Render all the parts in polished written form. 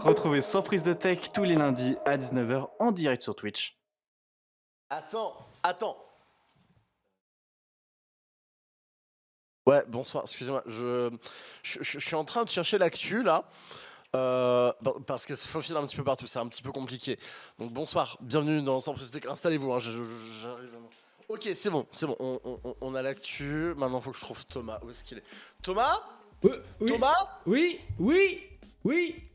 Retrouvez Surprise de Tech tous les lundis à 19h en direct sur Twitch. Attends. Ouais, bonsoir, excusez-moi, je suis en train de chercher l'actu là, parce qu'elle se faufile un petit peu partout, c'est un petit peu compliqué. Donc bonsoir, bienvenue dans Surprise de Tech, installez-vous, hein, j'arrive. Ok, c'est bon, on a l'actu, maintenant il faut que je trouve Thomas, où est-ce qu'il est? Thomas? Oui, Thomas? oui,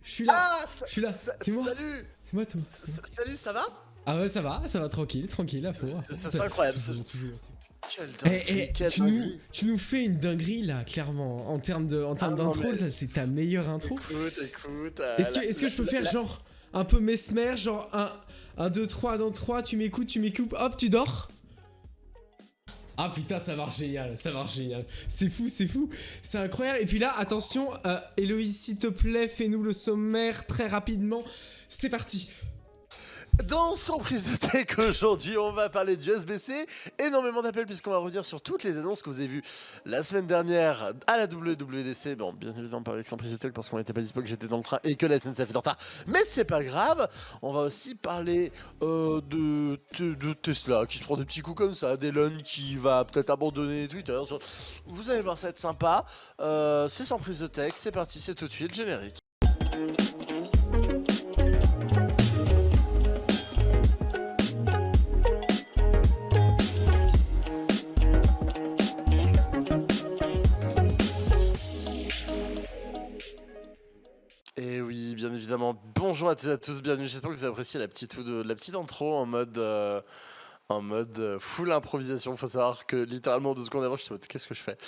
je suis là. Ah, Je suis là. C'est moi. salut! C'est moi, Thomas. Salut, ça va? Ah ouais, ça va, tranquille, à fond. C'est incroyable. Toujours. Quelle Eh, dinguerie, quelle tu dinguerie. nous fais une dinguerie là, clairement. En termes non, d'intro, mais- ça c'est ta meilleure intro. Écoute. Est-ce que je peux faire genre un peu mesmer, genre 1, 2, 3 dans 3, tu m'écoutes, hop, tu dors? Ah putain, ça marche génial. C'est fou, c'est incroyable. Et puis là, attention, Héloïse, s'il te plaît, fais-nous le sommaire très rapidement. C'est parti. Dans Surprise de Tech, aujourd'hui, on va parler du USB-C. Énormément d'appels puisqu'on va revenir sur toutes les annonces que vous avez vues la semaine dernière à la WWDC. Bon, bien évidemment pas avec Surprise de Tech parce qu'on n'était pas dispo, que j'étais dans le train et que la SNCF est en retard. Mais c'est pas grave. On va aussi parler de Tesla qui se prend des petits coups comme ça, d'Elon qui va peut-être abandonner Twitter. Vous allez voir, ça va être sympa. C'est Surprise de Tech, c'est parti, c'est tout de suite, générique. Et oui, bien évidemment, bonjour à toutes et à tous, bienvenue, j'espère que vous avez apprécié la petite intro en mode full improvisation. Faut savoir que littéralement 2 secondes avant, je me qu'est-ce que je fais?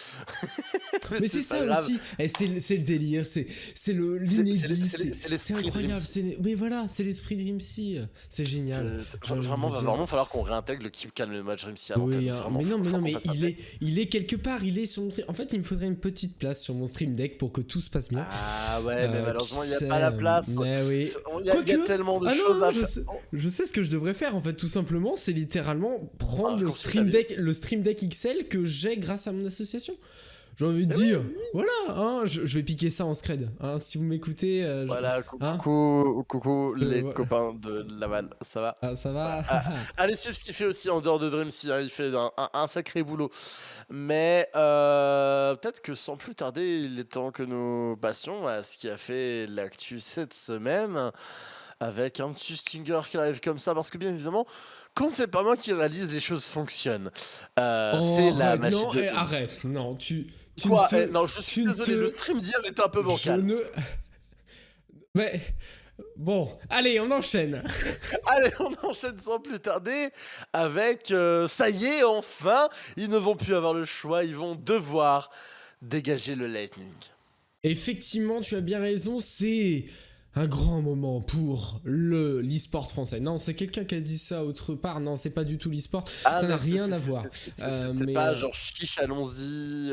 Mais c'est ça grave. aussi, et c'est le délire, c'est l'inédit, c'est l'esprit incroyable. Dream Mais voilà, c'est l'esprit Dreamsea, c'est génial. J'ai envie de Vraiment, vous va dire. vraiment falloir qu'on réintègre le Keep Calm le match Dreamsea à l'antenne. Oui, Vraiment, mais faut non, qu'on mais fasse ça. il est quelque part, il est sur mon stream. En fait, il me faudrait une petite place sur mon stream deck pour que tout se passe bien. Ah ouais, mais malheureusement, il n'y a qui pas la sait, place. Mais oui. Il y a Quoique- tellement de Ah non, choses à je faire. sais, je sais ce que je devrais faire en fait, tout simplement, c'est littéralement prendre Ah, le stream deck XL que j'ai grâce à mon association. J'ai envie de Eh oui, dire, voilà, hein, je vais piquer ça en scred. Hein, si vous m'écoutez, Voilà, hein, coucou les ouais. copains de Laval, ça va? Ah, ça va. Allez suivre ce qu'il fait aussi en dehors de Dreamsea, hein, il fait un sacré boulot. Mais peut-être que sans plus tarder, il est temps que nous passions à ce qui a fait l'actu cette semaine, avec un petit stinger qui arrive comme ça, parce que bien évidemment, quand c'est pas moi qui réalise, les choses fonctionnent. C'est la magie non, de Dreamsea. arrête, non, tu Quoi? ne te- Non, je suis tu ne désolé, te- le stream d'hier était un peu Je bancal. ne... Mais... Bon, allez, on enchaîne. Allez, on enchaîne sans plus tarder avec ça y est, enfin, ils ne vont plus avoir le choix, ils vont devoir dégager le Lightning. Effectivement, tu as bien raison, c'est un grand moment pour l'e-sport français. Non, c'est quelqu'un qui a dit ça autre part. Non, c'est pas du tout l'e-sport. Ah, Ça n'a non, rien à voir. C'était Mais, pas genre chiche, allons-y.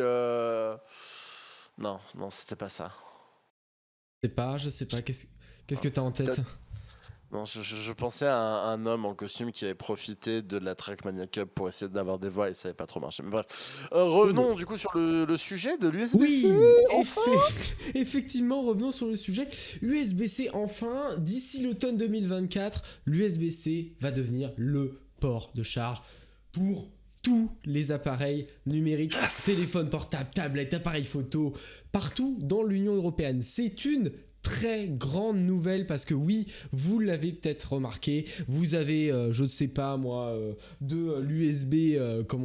Non, c'était pas ça. je sais pas. Qu'est-ce que t'as en tête? Non, je pensais à un homme en costume qui avait profité de la Trackmania Cup pour essayer d'avoir des voix et ça n'avait pas trop marché. Mais bref, revenons du coup sur le sujet de l'USB-C. Oui, enfin effectivement, revenons sur le sujet. USB-C, enfin, d'ici l'automne 2024, l'USB-C va devenir le port de charge pour tous les appareils numériques, téléphones portables, tablettes, appareils photo, partout dans l'Union européenne. C'est une très grande nouvelle parce que oui, vous l'avez peut-être remarqué, vous avez, je ne sais pas moi, de l'USB,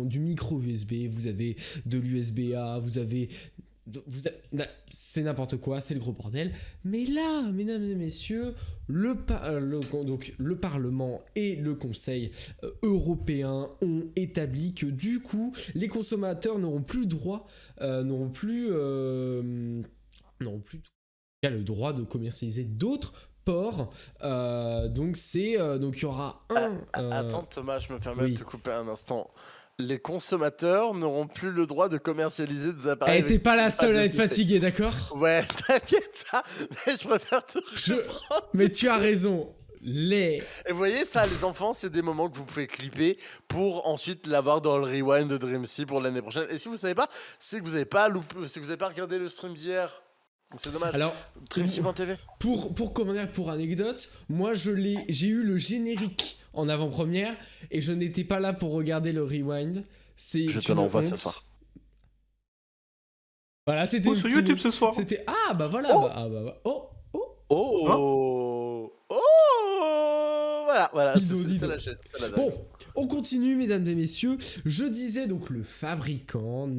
du micro USB, vous avez de l'USB-A, c'est n'importe quoi, c'est le gros bordel. Mais là, mesdames et messieurs, le Parlement et le Conseil européen ont établi que du coup, les consommateurs n'auront plus le droit, le droit de commercialiser d'autres ports. Donc il y aura Attends Thomas, je me permets oui. de te couper un instant. Les consommateurs n'auront plus le droit de commercialiser des appareils. T'es pas la seule à être fatiguée, d'accord? Ouais, t'inquiète pas, mais je préfère te reprendre. Mais tu as raison. Et vous voyez ça, les enfants, c'est des moments que vous pouvez clipper pour ensuite l'avoir dans le rewind de Dreamsea pour l'année prochaine. Et si vous savez pas, c'est que vous avez pas regardé le stream d'hier. C'est dommage. Alors, Trimsy.tv. comment dire, pour anecdote, moi j'ai eu le générique en avant-première et je n'étais pas là pour regarder le rewind. C'est Je te une l'envoie ce honte. soir. Voilà, c'était Oh, le sur petit YouTube mot. ce soir. C'était bah voilà. Oh. Oh. Oh. Voilà, Dido, c'est Dido. la chaîne. C'est la Bon, base. on continue, mesdames et messieurs. Je disais donc le fabricant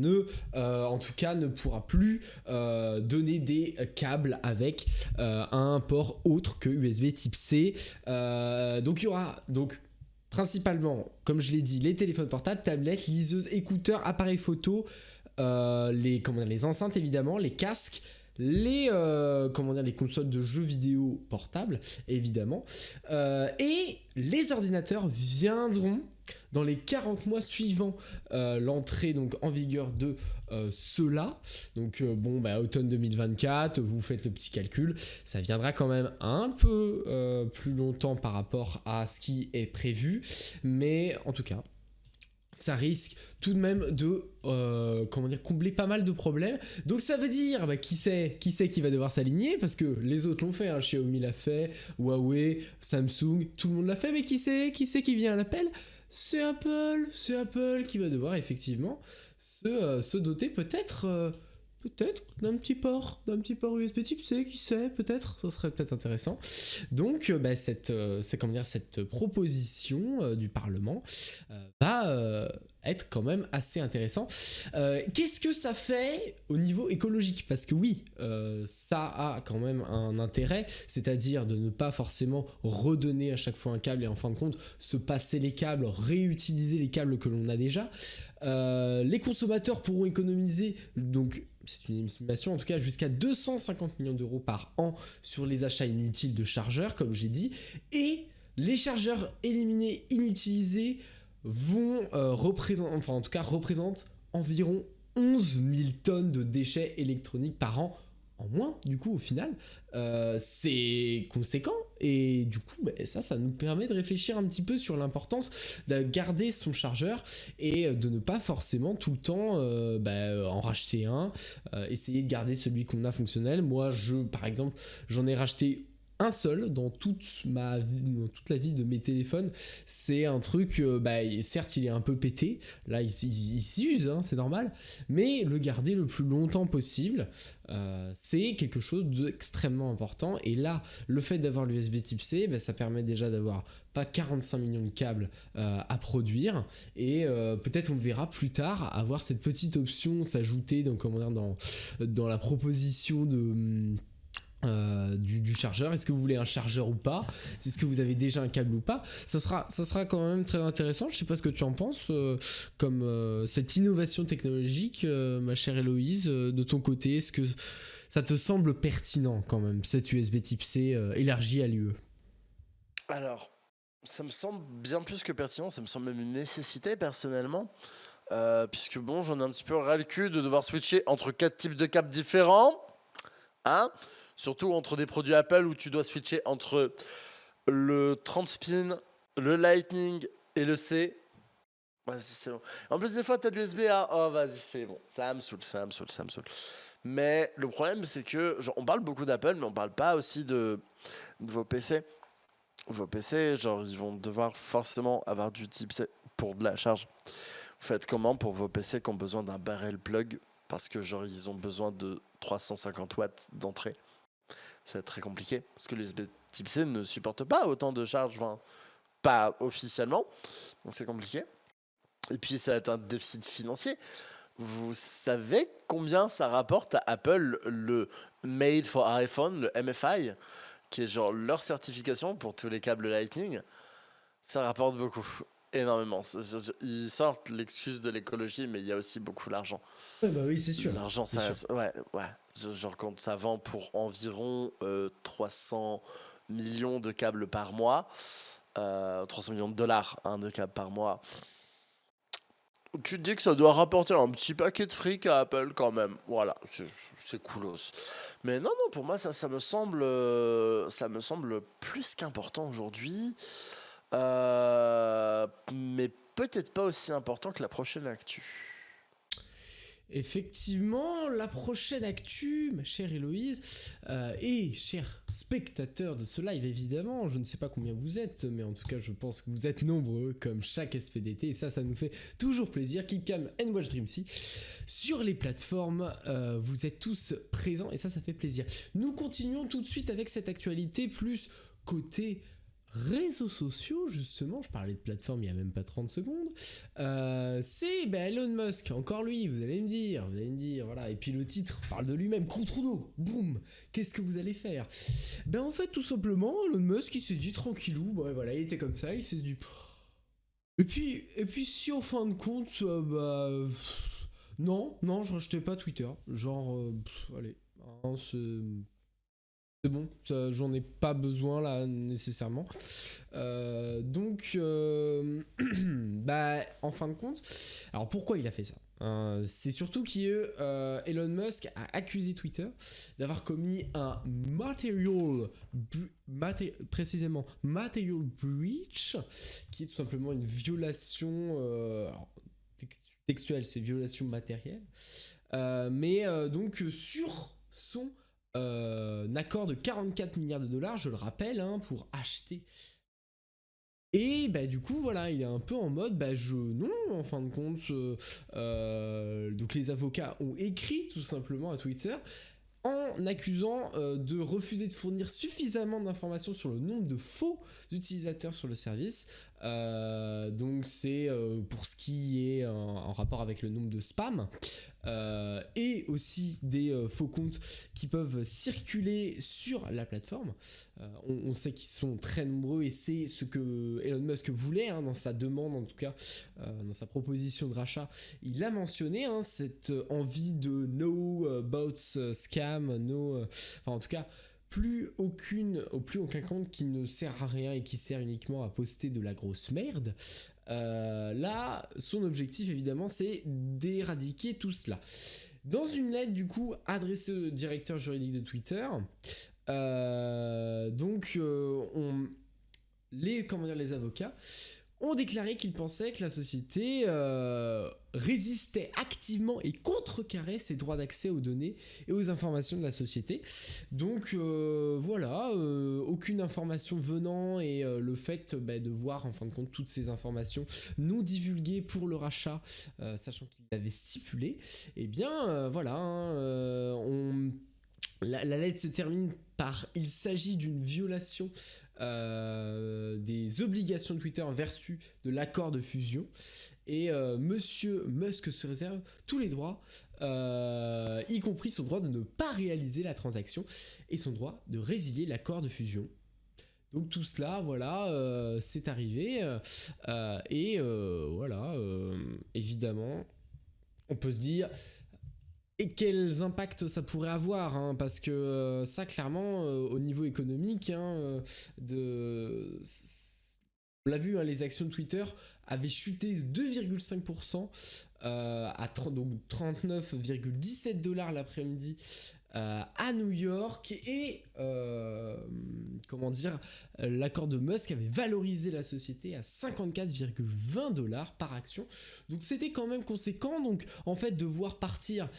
en tout cas, ne pourra plus donner des câbles avec un port autre que USB Type C. Donc il y aura principalement, comme je l'ai dit, les téléphones portables, tablettes, liseuses, écouteurs, appareils photo, les enceintes évidemment, les casques. Les consoles de jeux vidéo portables évidemment, et les ordinateurs viendront dans les 40 mois suivant l'entrée donc en vigueur de cela. Donc automne 2024, vous faites le petit calcul, ça viendra quand même un peu plus longtemps par rapport à ce qui est prévu, mais en tout cas ça risque tout de même de combler pas mal de problèmes. Donc ça veut dire qui va devoir s'aligner, parce que les autres l'ont fait, hein. Xiaomi l'a fait, Huawei, Samsung, tout le monde l'a fait, mais qui qui vient à l'appel? C'est Apple qui va devoir effectivement se doter peut-être d'un petit port USB Type C, qui sait, peut-être, ça serait peut-être intéressant. Donc cette proposition du Parlement va être quand même assez intéressant. Qu'est-ce que ça fait au niveau écologique? Parce que oui, ça a quand même un intérêt, c'est-à-dire de ne pas forcément redonner à chaque fois un câble et en fin de compte se passer les câbles, réutiliser les câbles que l'on a déjà. Les consommateurs pourront économiser, donc c'est une estimation en tout cas, jusqu'à 250 millions d'euros par an sur les achats inutiles de chargeurs, comme j'ai dit, et les chargeurs éliminés, inutilisés représentent environ 11 000 tonnes de déchets électroniques par an en moins, du coup, au final. C'est conséquent, et du coup, ça nous permet de réfléchir un petit peu sur l'importance de garder son chargeur et de ne pas forcément tout le temps en racheter un, essayer de garder celui qu'on a fonctionnel. Moi, par exemple, j'en ai racheté un seul dans toute la vie de mes téléphones. C'est un truc, certes il est un peu pété, là il s'use, hein, c'est normal, mais le garder le plus longtemps possible, c'est quelque chose d'extrêmement important. Et là, le fait d'avoir l'USB Type C, ça permet déjà d'avoir pas 45 millions de câbles à produire, et peut-être on le verra plus tard, avoir cette petite option s'ajouter dans la proposition du chargeur. Est-ce que vous voulez un chargeur ou pas? Est-ce que vous avez déjà un câble ou pas? Ça sera quand même très intéressant. Je sais pas ce que tu en penses, comme cette innovation technologique, ma chère Héloïse, de ton côté. Est-ce que ça te semble pertinent quand même, cette USB Type C élargie à l'UE? Alors, ça me semble bien plus que pertinent, ça me semble même une nécessité personnellement, puisque j'en ai un petit peu ras le cul de devoir switcher entre 4 types de câbles différents, hein, surtout entre des produits Apple où tu dois switcher entre le 30 spin, le Lightning et le C. Vas-y, c'est bon. En plus, des fois, t'as de l'USB A. Oh, vas-y, c'est bon. Ça me saoule. Mais le problème, c'est que on parle beaucoup d'Apple, mais on parle pas aussi de vos PC. Vos PC, ils vont devoir forcément avoir du type C pour de la charge. Vous faites comment pour vos PC qui ont besoin d'un barrel plug? Parce que ils ont besoin de 350 watts d'entrée. C'est très compliqué, parce que l'USB Type C ne supporte pas autant de charge, pas officiellement, donc c'est compliqué. Et puis ça va être un déficit financier. Vous savez combien ça rapporte à Apple le Made for iPhone, le MFI, qui est leur certification pour tous les câbles Lightning? Ça rapporte beaucoup, énormément. Ils sortent l'excuse de l'écologie, mais il y a aussi beaucoup l'argent. Oui, c'est sûr. L'argent, ça, ouais. Quand ça vend pour environ 300 millions de câbles par mois, 300 millions de dollars de câbles par mois. Tu te dis que ça doit rapporter un petit paquet de fric à Apple quand même. Voilà, c'est coolos. Mais non, pour moi, ça me semble plus qu'important aujourd'hui. Mais peut-être pas aussi important que la prochaine actu. Effectivement, la prochaine actu, ma chère Héloïse, et chers spectateurs de ce live évidemment, je ne sais pas combien vous êtes, mais en tout cas je pense que vous êtes nombreux comme chaque SPDT, et ça nous fait toujours plaisir. Keep Calm and Watch Dreamsy, sur les plateformes, vous êtes tous présents et ça fait plaisir. Nous continuons tout de suite avec cette actualité plus côté réseaux sociaux, justement, je parlais de plateforme il n'y a même pas 30 secondes, c'est Elon Musk, encore lui, vous allez me dire, voilà, et puis le titre parle de lui-même, Contourneau, boum, qu'est-ce que vous allez faire? En fait, tout simplement, Elon Musk, il s'est dit tranquillou, voilà, il était comme ça, il s'est dit... Et puis si en fin de compte, non, je rachetais pas Twitter, genre, allez, hein, c'est bon, j'en ai pas besoin là nécessairement. Donc, en fin de compte, alors pourquoi il a fait ça? C'est surtout Elon Musk a accusé Twitter d'avoir commis un material breach, qui est tout simplement une violation textuelle, c'est violation matérielle, donc sur son accord de 44 milliards de dollars, je le rappelle, pour acheter. Et du coup voilà, il est un peu en mode non, en fin de compte, donc les avocats ont écrit tout simplement à Twitter en accusant de refuser de fournir suffisamment d'informations sur le nombre de faux utilisateurs sur le service. Donc c'est pour ce qui est en rapport avec le nombre de spams, et aussi des faux comptes qui peuvent circuler sur la plateforme. On sait qu'ils sont très nombreux et c'est ce que Elon Musk voulait, dans sa demande, en tout cas dans sa proposition de rachat. Il a mentionné cette envie de no bots scam, en tout cas plus aucun compte qui ne sert à rien et qui sert uniquement à poster de la grosse merde. Là, son objectif évidemment, c'est d'éradiquer tout cela. Dans une lettre du coup adressée au directeur juridique de Twitter, les avocats ont déclaré qu'ils pensaient que la société résistait activement et contrecarrait ses droits d'accès aux données et aux informations de la société. Donc aucune information venant et le fait de voir en fin de compte toutes ces informations non divulguées pour le rachat, sachant qu'il l'avait stipulé, la lettre se termine par « Il s'agit d'une violation des obligations de Twitter en vertu de l'accord de fusion » et Monsieur Musk se réserve tous les droits, y compris son droit de ne pas réaliser la transaction et son droit de résilier l'accord de fusion. Donc tout cela, c'est arrivé, évidemment, on peut se dire... Et quels impacts ça pourrait avoir, parce que ça clairement au niveau économique, on l'a vu, les actions de Twitter avaient chuté de 2,5% à 39,17 $ l'après-midi à New York, et l'accord de Musk avait valorisé la société à 54,20 $ par action. Donc c'était quand même conséquent. Donc en fait, de voir partir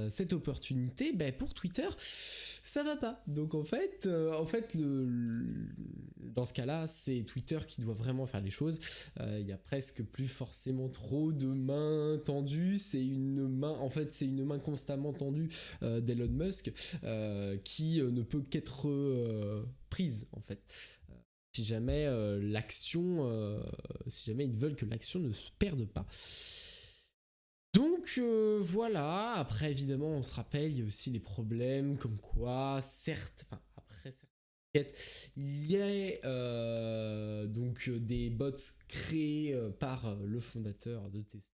cette opportunité, pour Twitter, ça va pas. Donc en fait, dans ce cas-là, c'est Twitter qui doit vraiment faire les choses. Il y a presque plus forcément trop de mains tendues. C'est une main constamment tendue d'Elon Musk qui ne peut qu'être prise en fait. Si jamais ils veulent que l'action ne se perde pas. Donc après évidemment on se rappelle, il y a aussi les problèmes comme quoi il y a des bots créés par le fondateur de Tesla.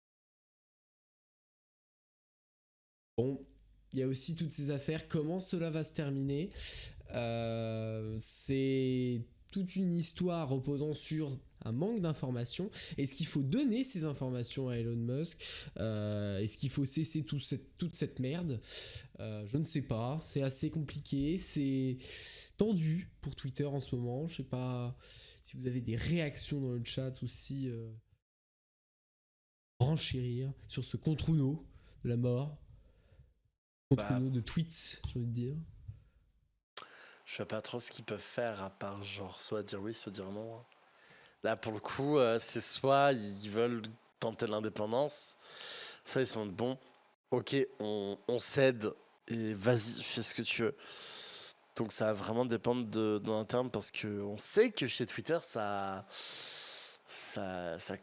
Bon, il y a aussi toutes ces affaires, comment cela va se terminer, c'est toute une histoire reposant sur un manque d'informations. Est-ce qu'il faut donner ces informations à Elon Musk? Est-ce qu'il faut cesser toute cette merde? Je ne sais pas, c'est assez compliqué, c'est tendu pour Twitter en ce moment. Je sais pas si vous avez des réactions dans le chat aussi, renchérir sur ce Contourneau. de la mort contre Bah, nous, de tweets, j'ai envie de dire. je sais pas trop ce qu'ils peuvent faire à part genre soit dire oui, soit dire non, hein. Là, pour le coup, c'est soit ils veulent tenter l'indépendance, soit ils sont bon, ok, on cède et vas-y, fais ce que tu veux. Donc ça va vraiment dépendre de l'interne parce qu'on sait que chez Twitter, ça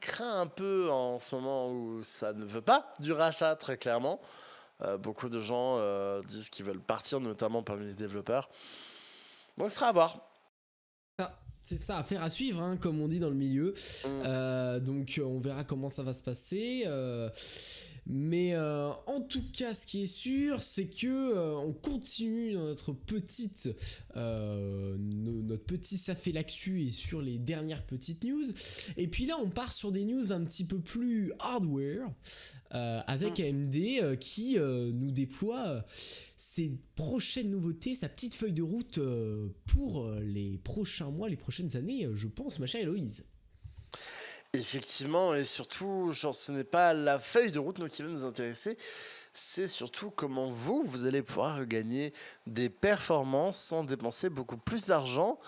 craint un peu en ce moment où ça ne veut pas du rachat, très clairement. Beaucoup de gens disent qu'ils veulent partir, notamment parmi les développeurs. Donc ce sera à voir. C'est ça, affaire à suivre, hein, comme on dit dans le milieu. Donc on verra comment ça va se passer. Mais en tout cas, ce qui est sûr, c'est que on continue notre notre petit ça fait l'actu et sur les dernières petites news. Et puis là, on part sur des news un petit peu plus hardware avec AMD qui nous déploie ses prochaines nouveautés, sa petite feuille de route pour les prochains mois, les prochaines années, je pense, ma chère Héloïse. Effectivement, et surtout, genre, ce n'est pas la feuille de route qui va nous intéresser, c'est surtout comment vous allez pouvoir gagner des performances sans dépenser beaucoup plus d'argent.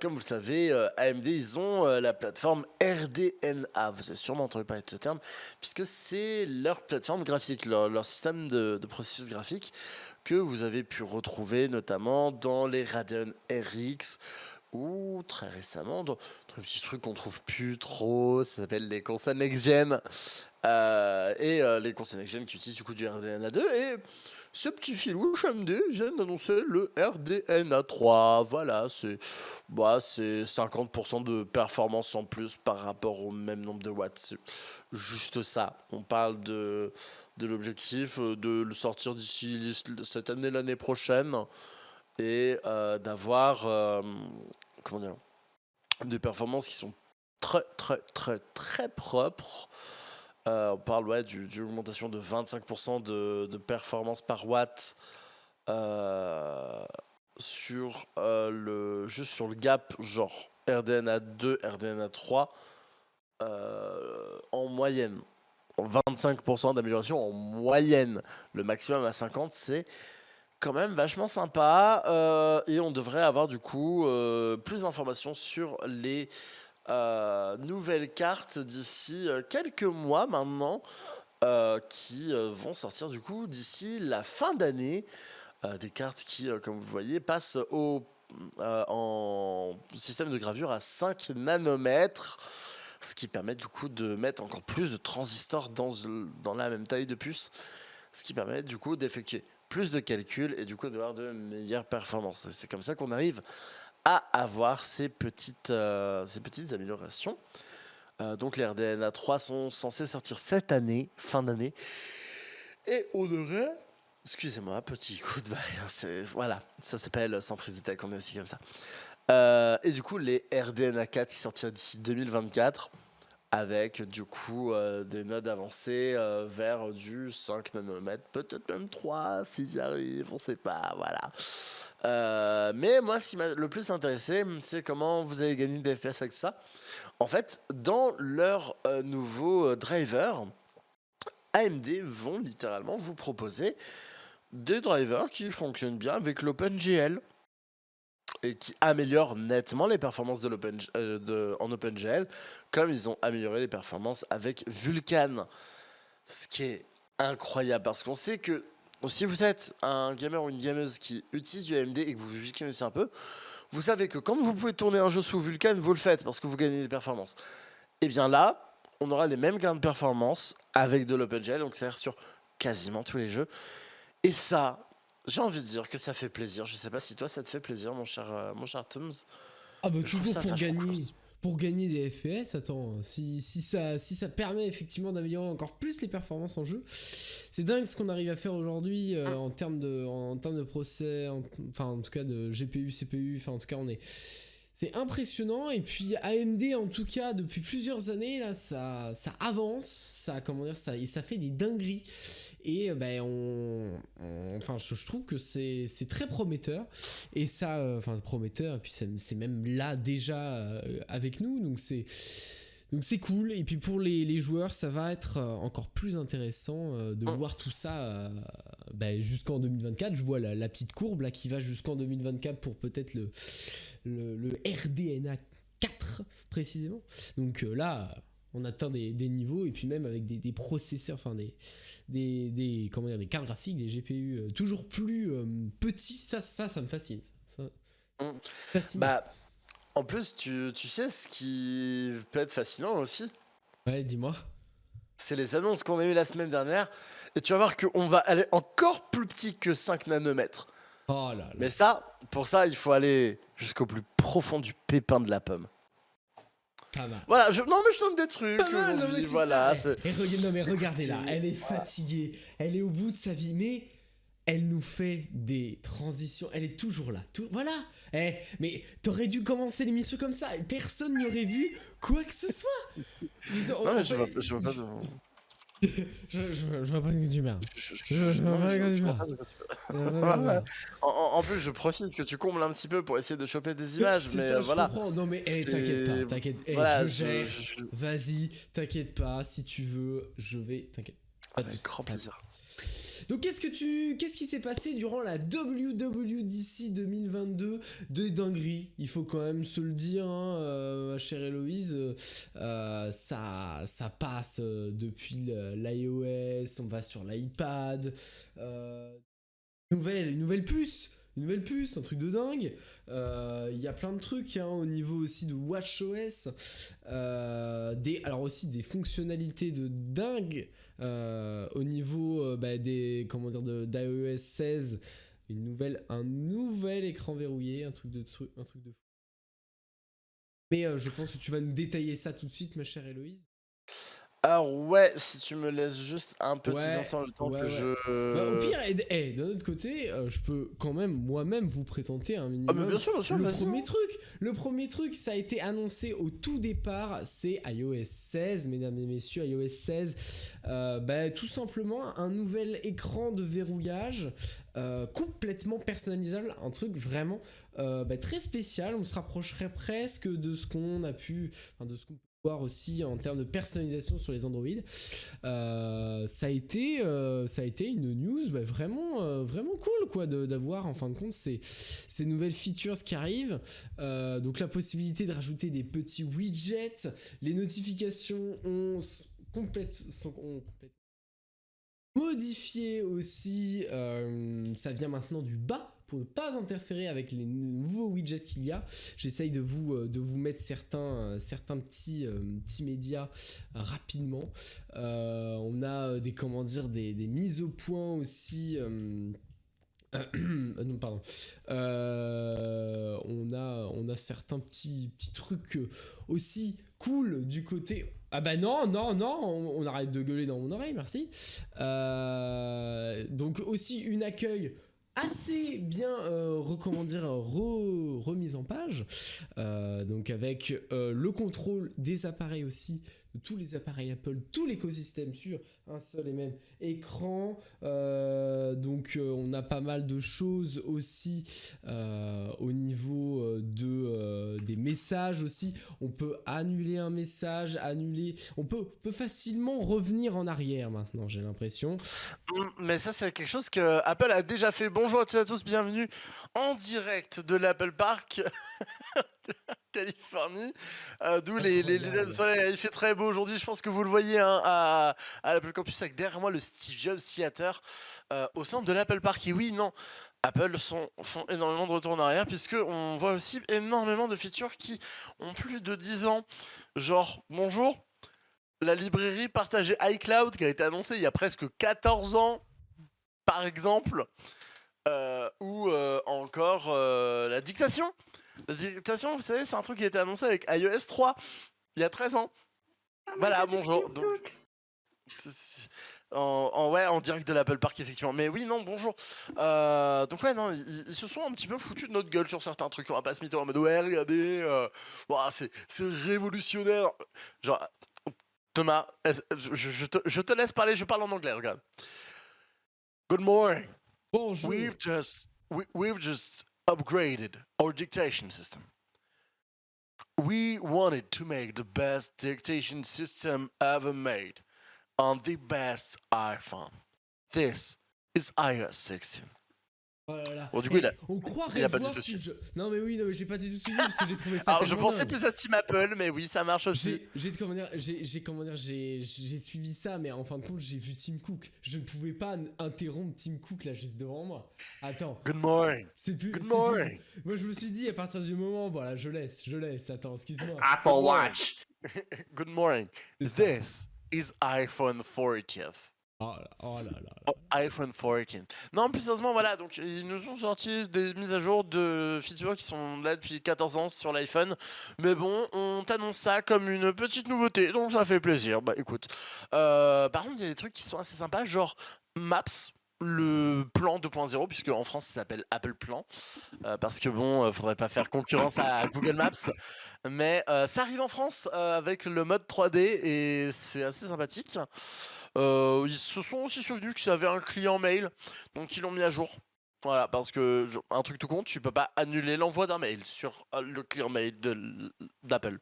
Comme vous le savez, AMD, ils ont la plateforme RDNA. Vous avez sûrement entendu parler de ce terme, puisque c'est leur plateforme graphique, leur système de processus graphique que vous avez pu retrouver notamment dans les Radeon RX ou très récemment dans un petit truc qu'on trouve plus trop, ça s'appelle les consoles next-gen. Les consoles next-gen qui utilisent du coup du RDNA2 et ce petit filouche AMD vient d'annoncer le RDNA3. Voilà, c'est 50% de performance en plus par rapport au même nombre de watts. C'est juste ça. On parle de l'objectif de le sortir d'ici cette année, l'année prochaine et d'avoir comment dire, des performances qui sont très très très très propres. On parle d'une augmentation de 25% de performance par watt euh, juste sur le gap genre RDNA 2, RDNA 3 en moyenne. 25% d'amélioration en moyenne. Le maximum à 50, c'est quand même vachement sympa. Et on devrait avoir du coup plus d'informations sur les nouvelles cartes d'ici quelques mois maintenant. Qui vont sortir du coup d'ici la fin d'année. Des cartes qui, comme vous le voyez, passent en système de gravure à 5 nanomètres. Ce qui permet du coup de mettre encore plus de transistors dans la même taille de puce. Ce qui permet du coup d'effectuer plus de calculs et du coup d'avoir de meilleures performances. C'est comme ça qu'on arrive à avoir ces petites améliorations. Donc les RDNA 3 sont censés sortir cette année, fin d'année. Et on aurait... Excusez-moi, petit coup de bail. Voilà, ça s'appelle sans prise de tech, on est aussi comme ça. Et du coup, les RDNA 4 qui sortiront d'ici 2024 avec du coup des nodes avancées vers du 5 nanomètres, peut-être même 3 s'ils y arrivent, on sait pas, voilà. Mais moi, ce qui m'a le plus intéressé, c'est comment vous allez gagner des FPS avec tout ça. En fait, dans leur nouveau driver, AMD vont littéralement vous proposer des drivers qui fonctionnent bien avec l'OpenGL et qui améliorent nettement les performances en OpenGL, comme ils ont amélioré les performances avec Vulkan. Ce qui est incroyable, parce qu'on sait que si vous êtes un gamer ou une gameuse qui utilise du AMD et que vous vous connaissez un peu, vous savez que quand vous pouvez tourner un jeu sous Vulkan, vous le faites parce que vous gagnez des performances. Et bien là, on aura les mêmes gains de performance avec de l'OpenGL, donc c'est-à-dire sur quasiment tous les jeux. Et ça, j'ai envie de dire que ça fait plaisir. Je sais pas si toi ça te fait plaisir, mon cher Tooms. Ah bah Je trouve toujours ça pour vachement gagner. cool. Pour gagner des FPS, attends, si ça permet effectivement d'améliorer encore plus les performances en jeu, c'est dingue ce qu'on arrive à faire aujourd'hui en termes de procès, enfin en tout cas de GPU, CPU, enfin en tout cas c'est impressionnant. Et puis AMD en tout cas depuis plusieurs années là ça avance, et ça fait des dingueries. Et enfin je trouve que c'est très prometteur. Et ça, prometteur, et puis c'est même là déjà avec nous, donc Donc c'est cool, et puis pour les joueurs, ça va être encore plus intéressant de voir tout ça jusqu'en 2024. Je vois la petite courbe là qui va jusqu'en 2024 pour peut-être le RDNA 4 précisément. Donc là, on atteint des niveaux, et puis même avec des processeurs, enfin des cartes graphiques, des GPU toujours plus petits. Ça me fascine. Ça Mm. fascine. Bah, en plus, tu sais ce qui peut être fascinant aussi, Ouais, dis-moi. c'est les annonces qu'on a eues la semaine dernière. Et tu vas voir qu'on va aller encore plus petit que 5 nanomètres. Oh là là. Mais pour ça, il faut aller jusqu'au plus profond du pépin de la pomme. Pas mal. Voilà, non mais je donne des trucs Pas mal, non, mais aujourd'hui, c'est voilà. ça. Non mais regardez là, elle est Voilà. fatiguée, elle est au bout de sa vie, mais elle nous fait des transitions, elle est toujours là. Voilà. Mais t'aurais dû commencer l'émission comme ça, et personne n'y aurait vu quoi que ce soit. Non mais je vois pas de... Je vois pas que tu merdes. Non, mais je vois pas Je de quoi tu parles. Ouais. En plus, je profite que tu combles un petit peu pour essayer de choper des images, C'est mais ça, voilà. je comprends. Non mais C'est- t'inquiète. Voilà, Je gère. je- Vas-y, t'inquiète pas. Si tu veux, je vais. T'inquiète. Pas de Avec soucis, grand pas de plaisir. Donc qu'est-ce qui s'est passé durant la WWDC 2022 de dinguerie? Il faut quand même se le dire, hein, ma chère Héloïse, ça passe depuis l'iOS, on va sur l'iPad, nouvelle puce. Une nouvelle puce, un truc de dingue. Il y a plein de trucs au niveau aussi de WatchOS. Alors aussi des fonctionnalités de dingue au niveau d'iOS 16. Un nouvel écran verrouillé, un truc de fou. Mais je pense que tu vas nous détailler ça tout de suite, ma chère Héloïse. Alors ouais, si tu me laisses juste un petit Ouais, instant le temps ouais, que ouais. je... Bah, au pire, d'un autre côté, je peux quand même moi-même vous présenter un Ah mais minimum. bien sûr, vas-y. Le premier truc, ça a été annoncé au tout départ, c'est iOS 16, mesdames et messieurs, iOS 16. Tout simplement un nouvel écran de verrouillage complètement personnalisable, un truc vraiment très spécial. On se rapprocherait presque de ce qu'on a pu, de ce qu'on peut voir aussi en termes de personnalisation sur les Android. Ça a été une news vraiment cool quoi, d'avoir en fin de compte ces nouvelles features qui arrivent. Donc la possibilité de rajouter des petits widgets, les notifications sont complètement modifiées aussi. Ça vient maintenant du bas pour ne pas interférer avec les nouveaux widgets qu'il y a. J'essaye de vous mettre certains petits médias rapidement. On a des mises au point aussi. Non, pardon. On a certains petits trucs aussi cool du côté. Ah bah non, on arrête de gueuler dans mon oreille, merci. Donc aussi une accueil assez bien remise en page, donc avec le contrôle des appareils aussi, de tous les appareils Apple, tout l'écosystème sur un seul et même écran. Donc on a pas mal de choses aussi au niveau des messages aussi. On peut annuler un message, on peut facilement revenir en arrière maintenant, j'ai l'impression. Mais ça, c'est quelque chose que Apple a déjà fait. Bonjour à tous et à tous, bienvenue en direct de l'Apple Park de Californie, d'où les lunettes de soleil. Il fait très beau aujourd'hui, je pense que vous le voyez à l'Apple Campus avec derrière moi le Steve Jobs Theater au centre de l'Apple Park. Et oui, non, Apple font énormément de retour en arrière puisque on voit aussi énormément de features qui ont plus de 10 ans. Genre, bonjour, la librairie partagée iCloud qui a été annoncée il y a presque 14 ans, par exemple, ou encore la dictation. La dictation, vous savez, c'est un truc qui a été annoncé avec iOS 3 il y a 13 ans. Voilà, bonjour. Donc, en direct de l'Apple Park, effectivement. Mais oui, non, bonjour. Donc ouais, non, ils se sont un petit peu foutus de notre gueule sur certains trucs. On va pas se mytho en mode ouais, regardez, c'est révolutionnaire. Genre, Thomas, je te laisse parler, je parle en anglais, regarde. Good morning. Bonjour. We've just upgraded our dictation system. We wanted to make the best dictation system ever made on the best iPhone. This is iOS 16. Oh là là. Bon, du coup, Eh, on croirait a pas voir du tout Steve Jobs. Non mais oui, non, mais j'ai pas du tout suivi parce que j'ai trouvé ça Alors, je tellement pensais dingue. plus à Team Apple, mais oui, ça marche aussi. J'ai suivi ça, mais en fin de compte, j'ai vu Tim Cook. Je ne pouvais pas interrompre Tim Cook là juste devant moi. Attends. Good morning. C'est plus. Good c'est morning. plus- Moi, je me suis dit à partir du moment, voilà, je laisse. Attends, excuse-moi. Apple Watch. Good morning. C'est ça. This is iPhone 40th. Oh là là. Oh, iPhone 14. Non, plus sérieusement, voilà, donc ils nous ont sorti des mises à jour de features qui sont là depuis 14 ans sur l'iPhone. Mais bon, on t'annonce ça comme une petite nouveauté, donc ça fait plaisir. Bah écoute. Par contre, il y a des trucs qui sont assez sympas, genre Maps. Le plan 2.0, puisque en France ça s'appelle Apple Plan, parce que bon, faudrait pas faire concurrence à Google Maps, mais ça arrive en France avec le mode 3D et c'est assez sympathique. Ils se sont aussi souvenus qu'ils avaient un client mail, donc ils l'ont mis à jour. Voilà, parce que un truc tout compte, tu peux pas annuler l'envoi d'un mail sur le client mail d'Apple.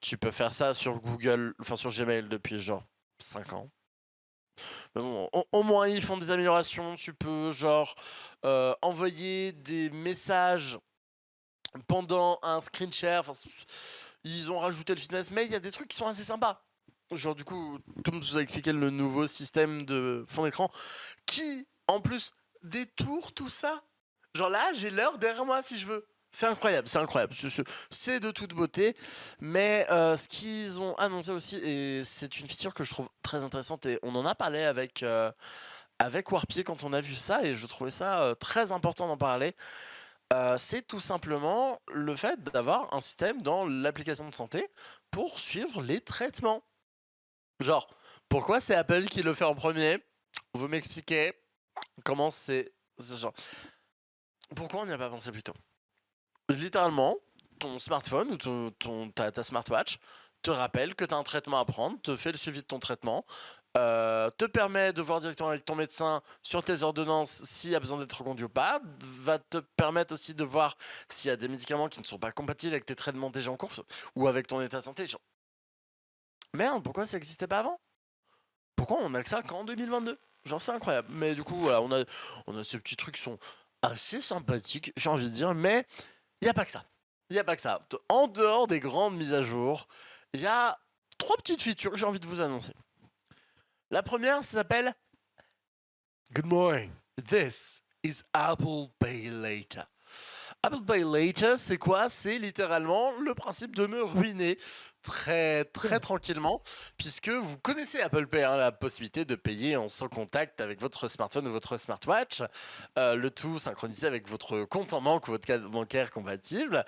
Tu peux faire ça sur Google, enfin sur Gmail depuis genre 5 ans. Mais bon, au moins ils font des améliorations. Tu peux genre envoyer des messages pendant un screen share. Enfin, ils ont rajouté le fitness, mais il y a des trucs qui sont assez sympas. Genre du coup, Tom vous a expliqué le nouveau système de fond d'écran qui, en plus, détourne tout ça. Genre là, j'ai l'heure derrière moi si je veux. C'est incroyable, c'est incroyable. C'est de toute beauté. Mais ce qu'ils ont annoncé aussi, et c'est une feature que je trouve très intéressante, et on en a parlé avec Warpier quand on a vu ça, et je trouvais ça très important d'en parler. C'est tout simplement le fait d'avoir un système dans l'application de santé pour suivre les traitements. Genre, pourquoi c'est Apple qui le fait en premier? Vous m'expliquez comment c'est genre. Pourquoi on n'y a pas pensé plus tôt? Littéralement, ton smartphone ou ta smartwatch te rappelle que tu as un traitement à prendre, te fait le suivi de ton traitement, te permet de voir directement avec ton médecin sur tes ordonnances s'il y a besoin d'être reconduit ou pas, va te permettre aussi de voir s'il y a des médicaments qui ne sont pas compatibles avec tes traitements déjà en cours ou avec ton état de santé. Genre, merde, pourquoi ça n'existait pas avant? Pourquoi on a que ça qu'en 2022? Genre, c'est incroyable. Mais du coup, voilà, on a ces petits trucs qui sont assez sympathiques, j'ai envie de dire, mais il n'y a pas que ça. Il n'y a pas que ça. En dehors des grandes mises à jour, il y a 3 petites features que j'ai envie de vous annoncer. La première, ça s'appelle Good morning. This is Apple Pay Later. Apple Pay Later, c'est quoi? C'est littéralement le principe de me ruiner très tranquillement, puisque vous connaissez Apple Pay, hein, la possibilité de payer en sans contact avec votre smartphone ou votre smartwatch, le tout synchronisé avec votre compte en banque ou votre carte bancaire compatible.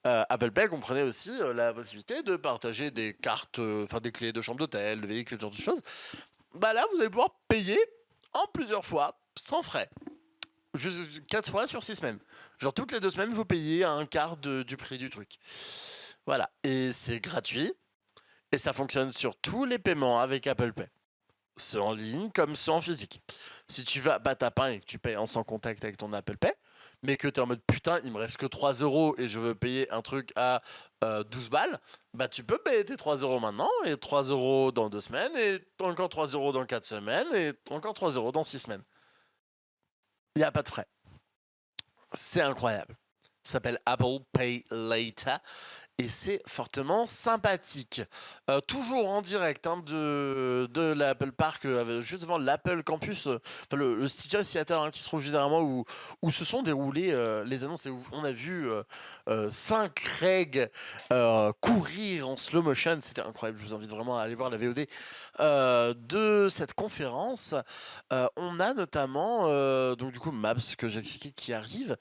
Apple Pay comprenait aussi la possibilité de partager des cartes, enfin des clés de chambre d'hôtel, de véhicule, ce genre de choses. Bah là, vous allez pouvoir payer en plusieurs fois, sans frais. Juste 4 fois sur 6 semaines. Genre toutes les 2 semaines, vous payez un quart du prix du truc. Voilà. Et c'est gratuit. Et ça fonctionne sur tous les paiements avec Apple Pay. Ceux en ligne comme ceux en physique. Si tu vas battre ta pain et que tu payes en sans contact avec ton Apple Pay, mais que tu es en mode putain, il me reste que 3 € et je veux payer un truc à 12 balles, bah tu peux payer tes 3 € maintenant, et 3 € dans 2 semaines, et encore 3 € dans 4 semaines, et encore 3 € dans 6 semaines. Il n'y a pas de frais. C'est incroyable. Ça s'appelle Apple Pay Later et c'est fortement sympathique. Toujours en direct hein, de l'Apple Park, juste devant l'Apple Campus, le Studio Theater hein, qui se trouve juste derrière moi, où se sont déroulées les annonces et où on a vu 5 Craig courir en slow motion. C'était incroyable. Je vous invite vraiment à aller voir la VOD de cette conférence. On a notamment donc du coup Maps que j'ai expliqué qui arrive.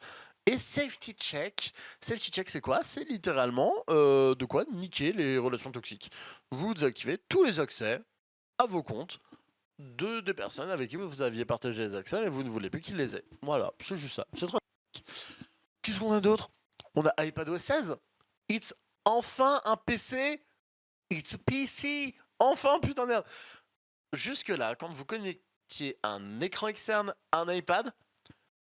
Et Safety Check. Safety Check, c'est quoi? C'est littéralement de quoi niquer les relations toxiques. Vous désactivez tous les accès à vos comptes des personnes avec qui vous aviez partagé les accès, mais vous ne voulez plus qu'ils les aient. Voilà, c'est juste ça. C'est très... Qu'est-ce qu'on a d'autre? On a iPadOS 16. It's enfin un PC. It's a PC. Enfin, putain de merde. Jusque-là, quand vous connectiez un écran externe à un iPad,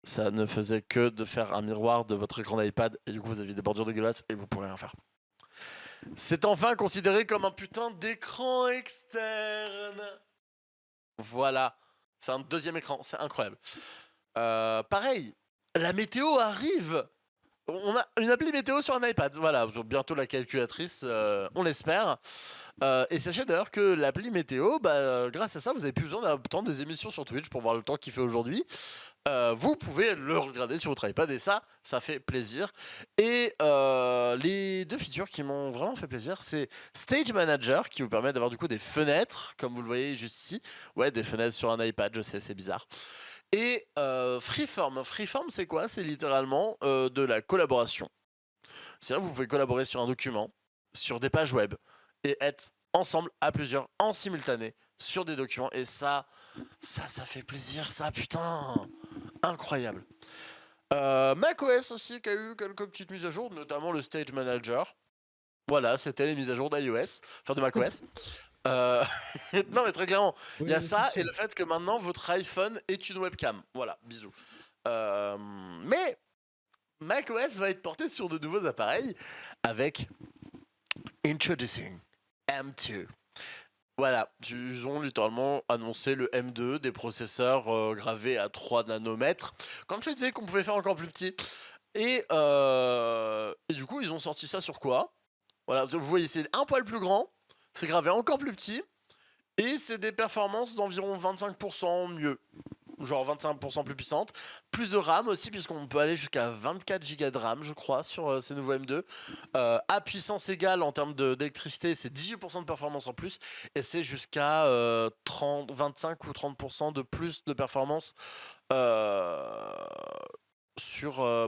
ça ne faisait que de faire un miroir de votre écran d'iPad et du coup vous aviez des bordures dégueulasses et vous pourrez rien faire. C'est enfin considéré comme un putain d'écran externe. Voilà. C'est un deuxième écran, c'est incroyable. Pareil, la météo arrive. On a une appli météo sur un iPad, voilà, bientôt la calculatrice, on l'espère. Et sachez d'ailleurs que l'appli météo, grâce à ça, vous n'avez plus besoin d'attendre des émissions sur Twitch pour voir le temps qu'il fait aujourd'hui. Vous pouvez le regarder sur votre iPad et ça fait plaisir. Et les deux features qui m'ont vraiment fait plaisir, c'est Stage Manager qui vous permet d'avoir du coup des fenêtres, comme vous le voyez juste ici. Ouais, des fenêtres sur un iPad, je sais, c'est bizarre. Et Freeform. Freeform, c'est quoi? C'est littéralement de la collaboration. C'est-à-dire que vous pouvez collaborer sur un document, sur des pages web, et être ensemble à plusieurs, en simultané, sur des documents. Et ça fait plaisir, ça, putain, incroyable. macOS aussi qui a eu quelques petites mises à jour, notamment le Stage Manager. Voilà, c'était les mises à jour d'iOS, enfin de macOS. Non mais très clairement, il y a ça et le fait que maintenant votre iPhone est une webcam. Voilà, bisous. Mais macOS va être porté sur de nouveaux appareils avec Introducing M2. Voilà, ils ont littéralement annoncé le M2, des processeurs gravés à 3 nanomètres. Quand je disais qu'on pouvait faire encore plus petit. Et du coup, ils ont sorti ça sur quoi? Voilà, vous voyez, c'est un poil plus grand, c'est gravé encore plus petit, et c'est des performances d'environ 25% mieux. Genre 25% plus puissantes. Plus de RAM aussi, puisqu'on peut aller jusqu'à 24 Go de RAM, je crois, sur ces nouveaux M2. À puissance égale en termes d'électricité, c'est 18% de performance en plus. Et c'est jusqu'à 25 ou 30% de plus de performance par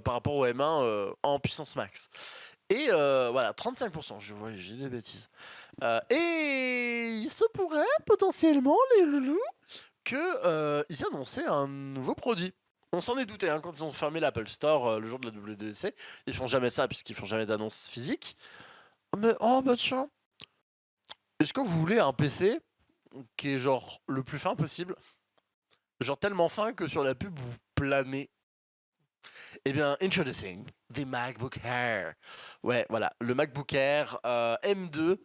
rapport au M1 en puissance max. Et voilà, 35%, j'ai des bêtises. Et il se pourrait potentiellement, les loulous, qu'ils annonçaient un nouveau produit. On s'en est douté, hein, quand ils ont fermé l'Apple Store le jour de la WWDC. Ils font jamais ça, puisqu'ils font jamais d'annonce physique. Mais oh bah tiens, est-ce que vous voulez un PC qui est genre le plus fin possible? Genre tellement fin que sur la pub vous planez. Eh bien, introducing the MacBook Air. Ouais, voilà, le MacBook Air M2.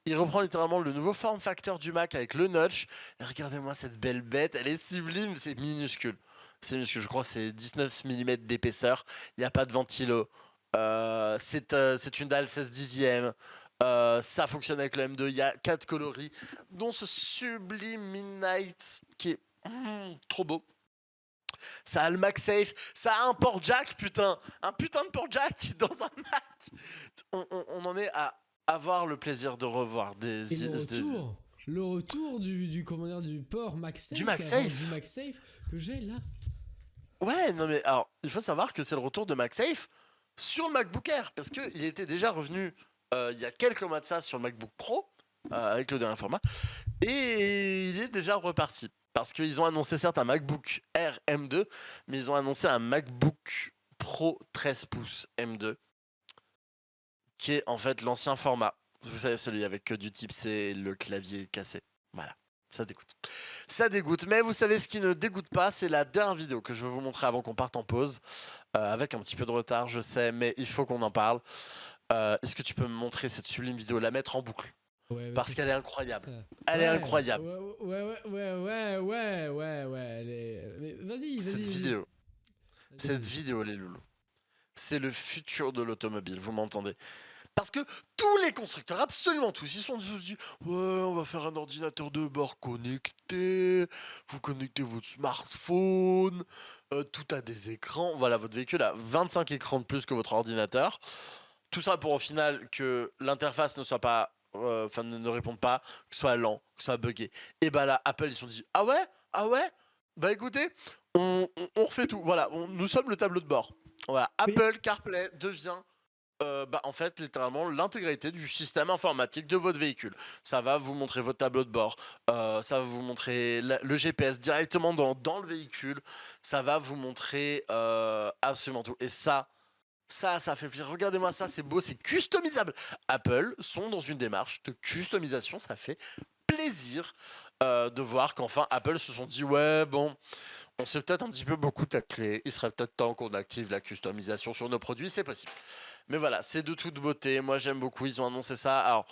Il reprend littéralement le nouveau form factor du Mac avec le notch. Et regardez-moi cette belle bête, elle est sublime, c'est minuscule. C'est minuscule, je crois que c'est 19 mm d'épaisseur. Il n'y a pas de ventilo. C'est une dalle 16 dixièmes. Ça fonctionne avec le M2. Il y a 4 coloris, dont ce sublime Midnight qui est trop beau. Ça a le MagSafe, ça a un port jack, putain, un putain de port jack dans un Mac. On en est à avoir le plaisir de revoir des. Et le retour comment dire, du port MagSafe, du MagSafe que j'ai là. Ouais, non mais alors il faut savoir que c'est le retour de MagSafe sur le MacBook Air parce que il était déjà revenu il y a quelques mois de ça sur le MacBook Pro avec le dernier format et il est déjà reparti. Parce qu'ils ont annoncé certes un MacBook Air M2, mais ils ont annoncé un MacBook Pro 13 pouces M2, qui est en fait l'ancien format. Vous savez, celui avec que du type C et le clavier cassé. Voilà, ça dégoûte. Ça dégoûte, mais vous savez ce qui ne dégoûte pas, c'est la dernière vidéo que je vais vous montrer avant qu'on parte en pause. Avec un petit peu de retard, je sais, mais il faut qu'on en parle. Est-ce que tu peux me montrer cette sublime vidéo, la mettre en boucle? Ouais, parce qu'elle est incroyable. Elle est incroyable. Ouais. Mais vas-y. Cette vidéo, les loulous, c'est le futur de l'automobile, vous m'entendez? Parce que tous les constructeurs, absolument tous, ils sont tous dit ouais, on va faire un ordinateur de bord connecté, vous connectez votre smartphone, tout a des écrans. Voilà, votre véhicule a 25 écrans de plus que votre ordinateur. Tout ça pour au final que l'interface ne soit pas ne répondent pas, que ce soit lent, que ce soit buggé. Et bah là, Apple, ils se sont dit ah ouais, bah écoutez, on refait tout. Voilà, nous sommes le tableau de bord. Voilà, Apple CarPlay devient en fait littéralement l'intégralité du système informatique de votre véhicule. Ça va vous montrer votre tableau de bord, ça va vous montrer le GPS directement dans le véhicule, ça va vous montrer absolument tout. Et ça fait plaisir. Regardez-moi ça, c'est beau, c'est customisable. Apple sont dans une démarche de customisation, ça fait plaisir de voir qu'enfin Apple se sont dit ouais bon, on s'est peut-être un petit peu beaucoup taclé, il serait peut-être temps qu'on active la customisation sur nos produits, c'est possible. Mais voilà, c'est de toute beauté, moi j'aime beaucoup, ils ont annoncé ça. Alors,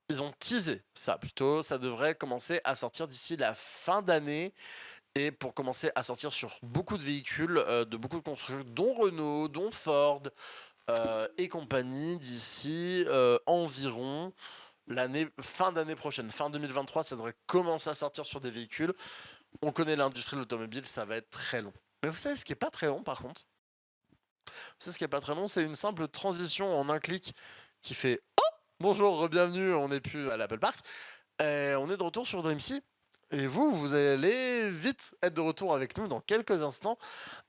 ils ont teasé ça plutôt, ça devrait commencer à sortir d'ici la fin d'année et pour commencer à sortir sur beaucoup de véhicules, de beaucoup de constructeurs, dont Renault, dont Ford et compagnie, d'ici environ fin d'année prochaine, fin 2023, ça devrait commencer à sortir sur des véhicules. On connaît l'industrie de l'automobile, ça va être très long. Mais vous savez ce qui est pas très long par contre? Vous savez ce qui est pas très long, c'est une simple transition en un clic qui fait bonjour, bienvenue, on n'est plus à l'Apple Park. Et on est de retour sur DreamSea. Et vous allez vite être de retour avec nous dans quelques instants.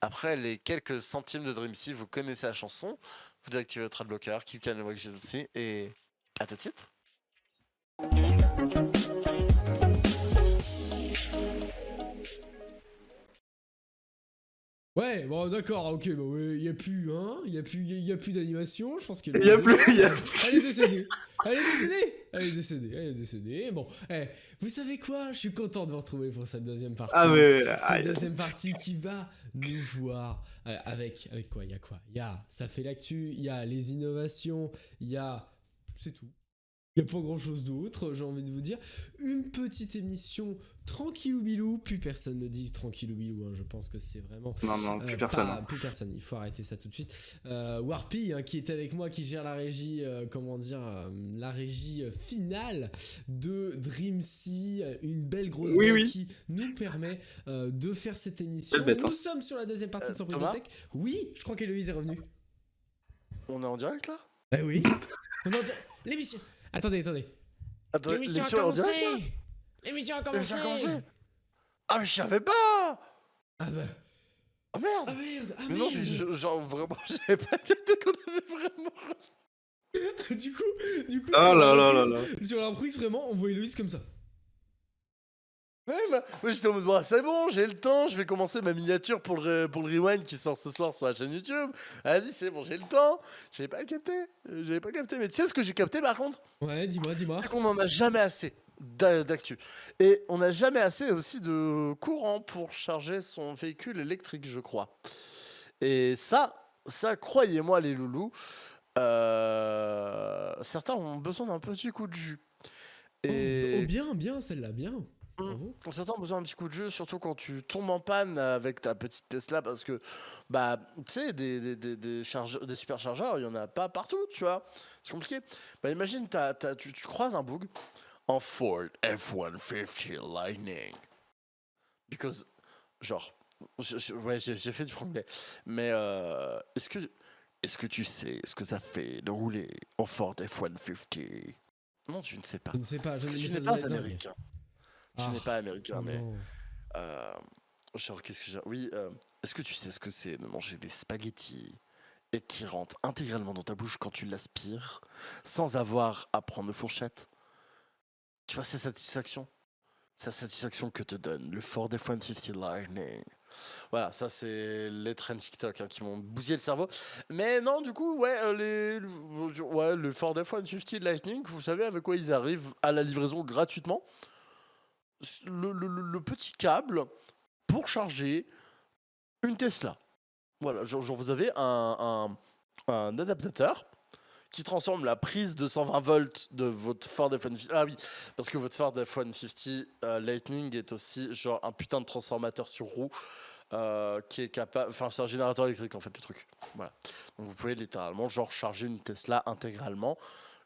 Après les quelques centimes de DreamSea, vous connaissez la chanson. Vous désactivez votre adblocker, keep calm and watch DreamSea, et à tout de suite. Ouais, bon d'accord, ok, bah ouais, il y a plus, hein, il y a plus d'animation, je pense que... Il y a plus. Elle est décédée. Elle est décédée. Bon, vous savez quoi? Je suis content de vous retrouver pour cette deuxième partie. Ah mais Cette deuxième partie qui va nous voir avec quoi? Il y a quoi? Il y a ça fait l'actu, il y a les innovations, il y a... C'est tout. Il n'y a pas grand chose d'autre, j'ai envie de vous dire. Une petite émission tranquillou bilou. Plus personne ne dit tranquillou bilou, hein. Je pense que c'est vraiment. non, plus personne. Plus personne, il faut arrêter ça tout de suite. Warpy, hein, qui est avec moi, qui gère la régie, la régie finale de DreamSea. Une belle grosse boîte qui nous permet de faire cette émission. Nous sommes sur la deuxième partie de Surprise de Tech. Oui, je crois qu'Héloïse est revenue. On est en direct là? Oui. On est en direct. L'émission. Attendez. L'émission a en commencé. direct, là? L'émission a commencé. Ah mais je savais pas. Ah bah. Oh merde. Ah merde. Ah mais non, merde. genre vraiment, j'avais pas capté qu'on avait vraiment... du coup. Oh là. Sur la reprise, vraiment, on voit Héloïse comme ça. Ouais, moi j'étais en mode, bon, c'est bon, j'ai le temps, je vais commencer ma miniature pour le rewind qui sort ce soir sur la chaîne YouTube. Vas-y, c'est bon, j'ai le temps. J'avais pas capté, mais tu sais ce que j'ai capté par contre? Ouais, dis-moi. C'est qu'on en a jamais assez d'actu. Et on n'a jamais assez aussi de courant pour charger son véhicule électrique, je crois. Et ça, croyez-moi les loulous, certains ont besoin d'un petit coup de jus. Et... bien, celle-là, bien. Certains ont besoin d'un petit coup de jeu, surtout quand tu tombes en panne avec ta petite Tesla, parce que, bah, tu sais, des superchargeurs, il n'y en a pas partout, tu vois. C'est compliqué. Bah, imagine, tu croises un bug en Ford F-150 Lightning. Because, genre, j'ai fait du franglais. Mais, est-ce que tu sais ce que ça fait de rouler en Ford F-150? Non, tu ne sais pas. Je ne sais pas, tu n'es pas américain. Tu n'es pas américain, mais... genre, qu'est-ce que j'ai... Oui, est-ce que tu sais ce que c'est de manger des spaghettis et qui rentrent intégralement dans ta bouche quand tu l'aspires, sans avoir à prendre de fourchette? Tu vois, c'est satisfaction. C'est la satisfaction que te donne le Ford F-150 Lightning. Voilà, ça c'est les trends TikTok qui m'ont bousillé le cerveau. Mais non, du coup, le Ford F-150 Lightning, vous savez avec quoi ils arrivent à la livraison gratuitement? Le petit câble pour charger une Tesla. Voilà, genre vous avez un adaptateur qui transforme la prise de 120 volts de votre Ford F-150. Ah oui, parce que votre Ford F-150 Lightning est aussi genre un putain de transformateur sur roue qui est capable... Enfin, c'est un générateur électrique en fait, le truc. Voilà. Donc vous pouvez littéralement genre charger une Tesla intégralement,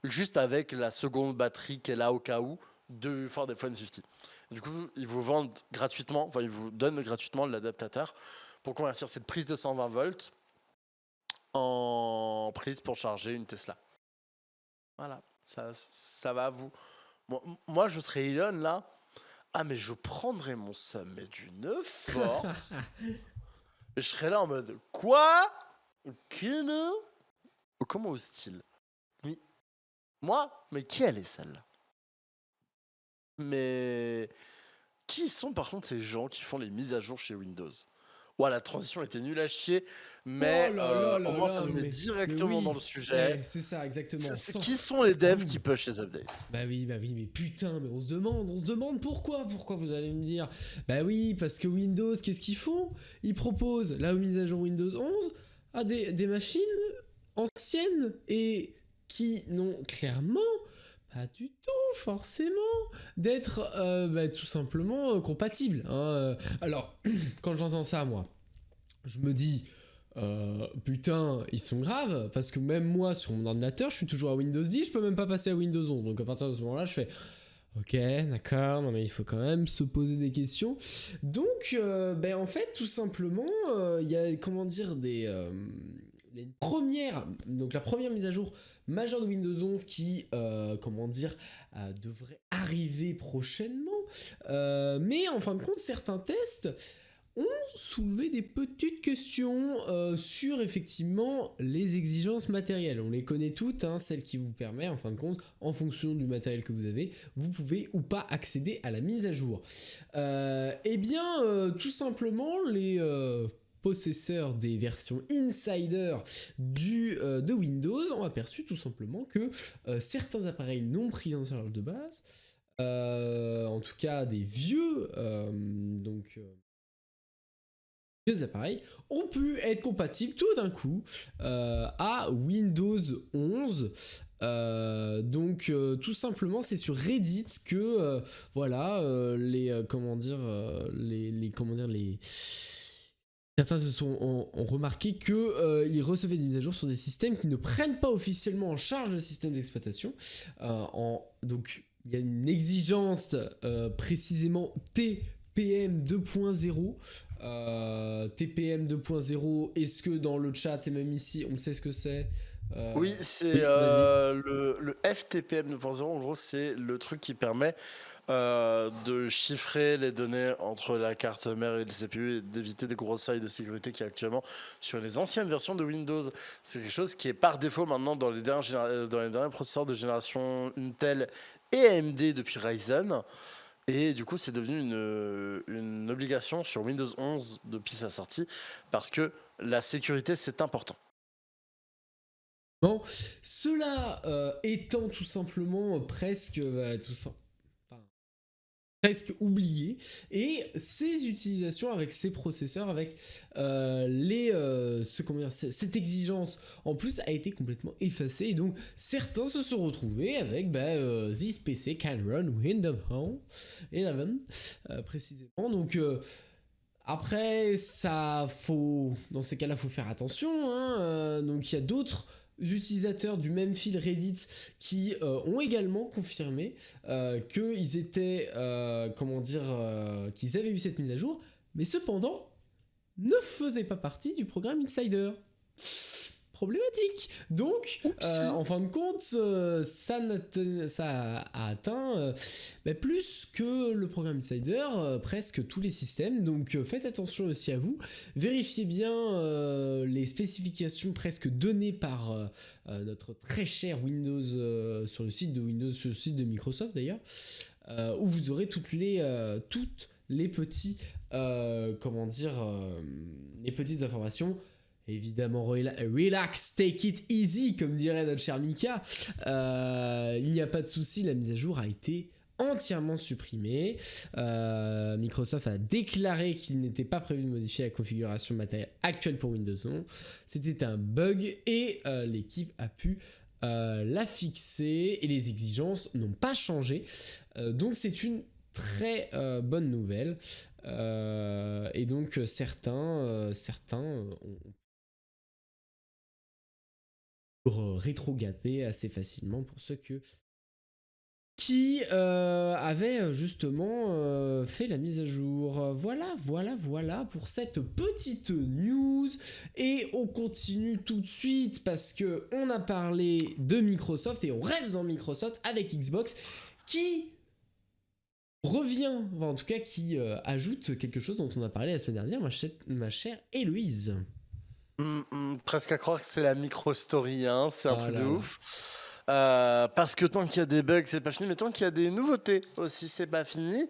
juste avec la seconde batterie qu'elle a au cas où de Ford F-150. Du coup, ils vous vendent gratuitement, enfin, ils vous donnent gratuitement l'adaptateur pour convertir cette prise de 120 volts en prise pour charger une Tesla. Voilà, ça va à vous. Moi, je serais Elon là. Ah, mais je prendrais mon somme, mais d'une force. Et je serais là en mode, quoi? Comment ose-t-il? Moi? Mais qui elle est celle-là? Mais qui sont par contre ces gens qui font les mises à jour chez Windows? Ouais, la transition était nulle à chier, Oh mais là là au là moins ça là, nous met mais directement dans le oui, sujet. ouais, c'est ça, exactement. Qui sont les devs Ouh. qui push les updates? Bah oui, mais putain, mais on se demande pourquoi vous allez me dire. Bah oui, parce que Windows, qu'est-ce qu'ils font? Ils proposent la mise à jour Windows 11 à des machines anciennes et qui n'ont clairement pas du tout forcément d'être tout simplement compatibles, hein. Alors, quand j'entends ça, moi, je me dis, putain, ils sont graves, parce que même moi, sur mon ordinateur, je suis toujours à Windows 10, je peux même pas passer à Windows 11. Donc à partir de ce moment-là, je fais, ok, d'accord, non mais il faut quand même se poser des questions. Donc, en fait, tout simplement, il y a, comment dire, les premières, donc la première mise à jour majeure de Windows 11 qui, devrait arriver prochainement. Mais en fin de compte, certains tests ont soulevé des petites questions sur effectivement les exigences matérielles. On les connaît toutes, hein, celles qui vous permettent, en fin de compte, en fonction du matériel que vous avez, vous pouvez ou pas accéder à la mise à jour. Tout simplement, les possesseurs des versions Insider de Windows ont aperçu tout simplement que certains appareils non pris en charge de base, en tout cas des vieux appareils, ont pu être compatibles tout d'un coup à Windows 11. Tout simplement, c'est sur Reddit que certains ont remarqué qu'ils recevaient des mises à jour sur des systèmes qui ne prennent pas officiellement en charge le système d'exploitation. Donc, il y a une exigence précisément TPM 2.0. TPM 2.0, est-ce que dans le chat et même ici, on sait ce que c'est? Oui, c'est le FTPM 2.0. En gros, c'est le truc qui permet de chiffrer les données entre la carte mère et le CPU et d'éviter des grosses failles de sécurité qu'il y a actuellement sur les anciennes versions de Windows. C'est quelque chose qui est par défaut maintenant dans les derniers processeurs de génération Intel et AMD depuis Ryzen. Et du coup, c'est devenu une obligation sur Windows 11 depuis sa sortie parce que la sécurité, c'est important. Bon, cela étant tout simplement presque oublié, et ces utilisations avec ces processeurs, avec cette exigence en plus a été complètement effacée, et donc certains se sont retrouvés avec this PC can run Windows 11 précisément. Donc après, dans ces cas-là, faut faire attention, hein. Donc il y a d'autres utilisateurs du même fil Reddit qui ont également confirmé qu'ils étaient, qu'ils avaient eu cette mise à jour, mais cependant ne faisaient pas partie du programme Insider. Problématique. Donc, en fin de compte, ça a atteint plus que le programme Insider, presque tous les systèmes. Donc, faites attention aussi à vous. Vérifiez bien les spécifications presque données par notre très cher Windows sur le site de Windows, sur le site de Microsoft d'ailleurs, où vous aurez toutes les petites informations. Évidemment, relax, take it easy, comme dirait notre cher Mika. Il n'y a pas de souci, la mise à jour a été entièrement supprimée. Microsoft a déclaré qu'il n'était pas prévu de modifier la configuration matérielle actuelle pour Windows 11. C'était un bug et l'équipe a pu la fixer et les exigences n'ont pas changé. Donc c'est une très bonne nouvelle. Et donc certains ont rétrogradé assez facilement pour ceux qui avaient justement fait la mise à jour. Voilà pour cette petite news, et on continue tout de suite parce que on a parlé de Microsoft et on reste dans Microsoft avec Xbox qui revient, en tout cas qui ajoute quelque chose dont on a parlé la semaine dernière, ma chère Héloïse. Presque à croire que c'est la micro-story, hein, c'est un truc de ouf. Parce que tant qu'il y a des bugs, c'est pas fini, mais tant qu'il y a des nouveautés aussi, c'est pas fini.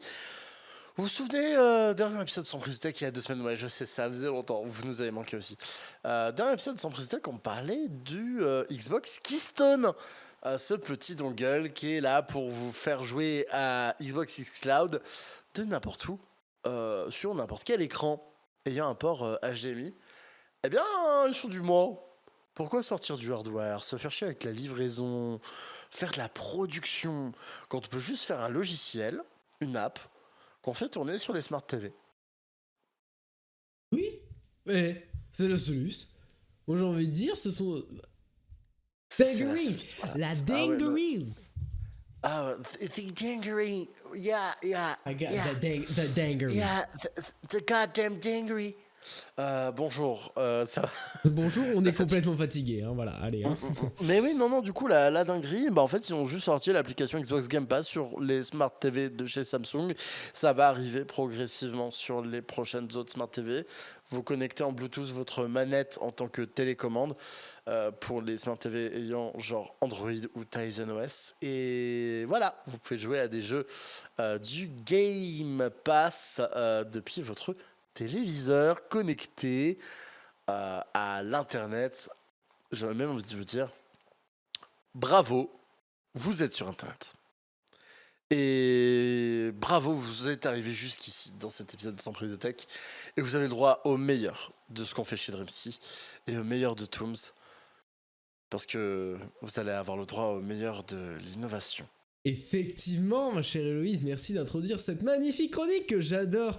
Vous vous souvenez, dernier épisode sans prise de tech il y a 2 semaines, ouais, je sais, ça faisait longtemps, vous nous avez manqué aussi. Dernier épisode sans prise de tech, on parlait du Xbox Keystone, ce petit dongle qui est là pour vous faire jouer à Xbox X Cloud de n'importe où, sur n'importe quel écran ayant un port HDMI. Eh bien, ils sont du mois. Pourquoi sortir du hardware, se faire chier avec la livraison, faire de la production, quand on peut juste faire un logiciel, une app, qu'on fait tourner sur les Smart TV? Oui, mais c'est la solution. Moi j'ai envie de dire, ce sont C'est la dingueries, solution, voilà. la Ah ouais, non. dingueries. Ah, the dingery. Yeah, yeah, I got yeah, the dinguery. yeah, the goddamn dingery. Bonjour, ça va? Bonjour, on est complètement fatigué, hein, voilà, allez. Hein. Mais oui, non, du coup, la dinguerie, bah en fait, ils ont juste sorti l'application Xbox Game Pass sur les Smart TV de chez Samsung. Ça va arriver progressivement sur les prochaines autres Smart TV. Vous connectez en Bluetooth votre manette en tant que télécommande pour les Smart TV ayant genre Android ou Tizen OS. Et voilà, vous pouvez jouer à des jeux du Game Pass depuis votre téléviseur connecté à l'internet. J'aurais même envie de vous dire bravo, vous êtes sur internet. Et bravo, vous êtes arrivé jusqu'ici dans cet épisode de Sans Prise de Tech. Et vous avez le droit au meilleur de ce qu'on fait chez Dreamsy et au meilleur de Tooms. Parce que vous allez avoir le droit au meilleur de l'innovation. Effectivement, ma chère Héloïse, merci d'introduire cette magnifique chronique que j'adore,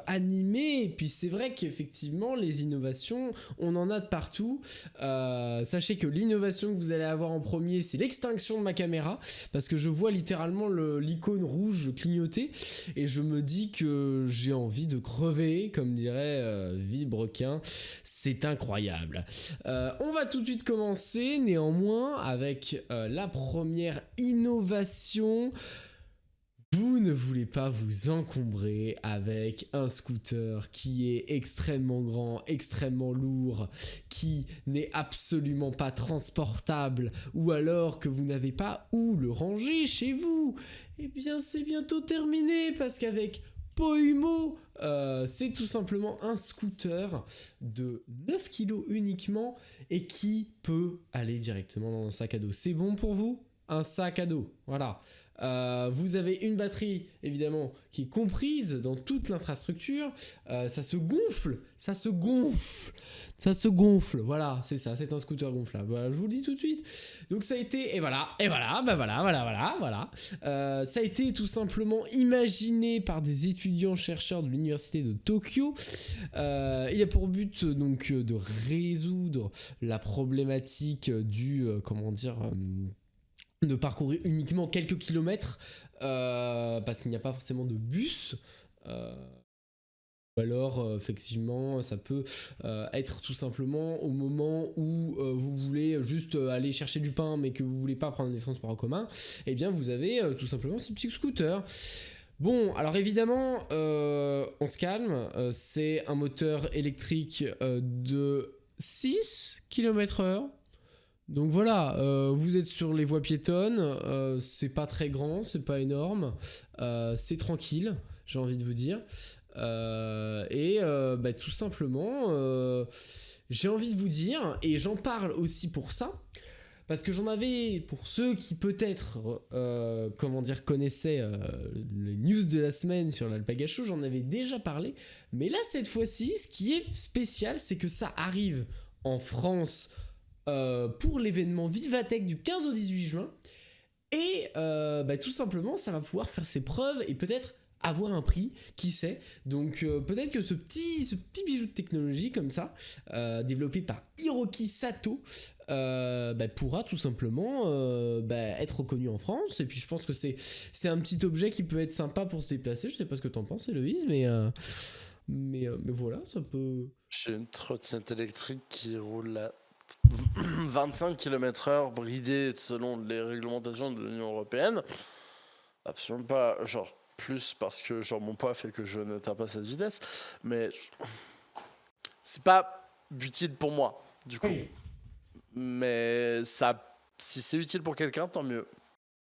animer. Et puis c'est vrai qu'effectivement, les innovations, on en a de partout. Sachez que l'innovation que vous allez avoir en premier, c'est l'extinction de ma caméra, parce que je vois littéralement l'icône rouge clignoter, et je me dis que j'ai envie de crever, comme dirait Villebrequin. C'est incroyable. On va tout de suite commencer, néanmoins, avec la première innovation. Vous ne voulez pas vous encombrer avec un scooter qui est extrêmement grand, extrêmement lourd, qui n'est absolument pas transportable, ou alors que vous n'avez pas où le ranger chez vous. Eh bien, c'est bientôt terminé, parce qu'avec Poimo, c'est tout simplement un scooter de 9 kg uniquement et qui peut aller directement dans un sac à dos. C'est bon pour vous? Un sac à dos, voilà. Vous avez une batterie évidemment qui est comprise dans toute l'infrastructure. Ça se gonfle, voilà, c'est ça, c'est un scooter gonflable, voilà, je vous le dis tout de suite. Donc ça a été, voilà, ça a été tout simplement imaginé par des étudiants chercheurs de l'université de Tokyo. Il a pour but donc de résoudre la problématique du, de parcourir uniquement quelques kilomètres parce qu'il n'y a pas forcément de bus. Ou alors, effectivement, ça peut être tout simplement au moment où vous voulez juste aller chercher du pain, mais que vous voulez pas prendre des transports en commun, eh bien, vous avez tout simplement ce petit scooter. Bon, alors évidemment, on se calme, c'est un moteur électrique de 6 km/h. Donc voilà, vous êtes sur les voies piétonnes, c'est pas très grand, c'est pas énorme, c'est tranquille, j'ai envie de vous dire. Tout simplement, j'ai envie de vous dire, et j'en parle aussi pour ça, parce que j'en avais, pour ceux qui peut-être, connaissaient les news de la semaine sur l'Alpaga Show, j'en avais déjà parlé, mais là, cette fois-ci, ce qui est spécial, c'est que ça arrive en France pour l'événement Vivatech du 15 au 18 juin, et tout simplement, ça va pouvoir faire ses preuves, et peut-être avoir un prix, qui sait. Donc peut-être que ce petit bijou de technologie comme ça, développé par Hiroki Sato, pourra tout simplement être reconnu en France. Et puis je pense que c'est un petit objet qui peut être sympa pour se déplacer. Je sais pas ce que t'en penses, Héloïse, mais voilà, ça peut... J'ai une trottinette électrique qui roule à 25 km/h, bridée selon les réglementations de l'Union Européenne. Absolument pas, genre, plus parce que genre mon poids fait que je n'atteins pas cette vitesse, mais c'est pas utile pour moi, du coup. Oui. Mais ça, si c'est utile pour quelqu'un, tant mieux.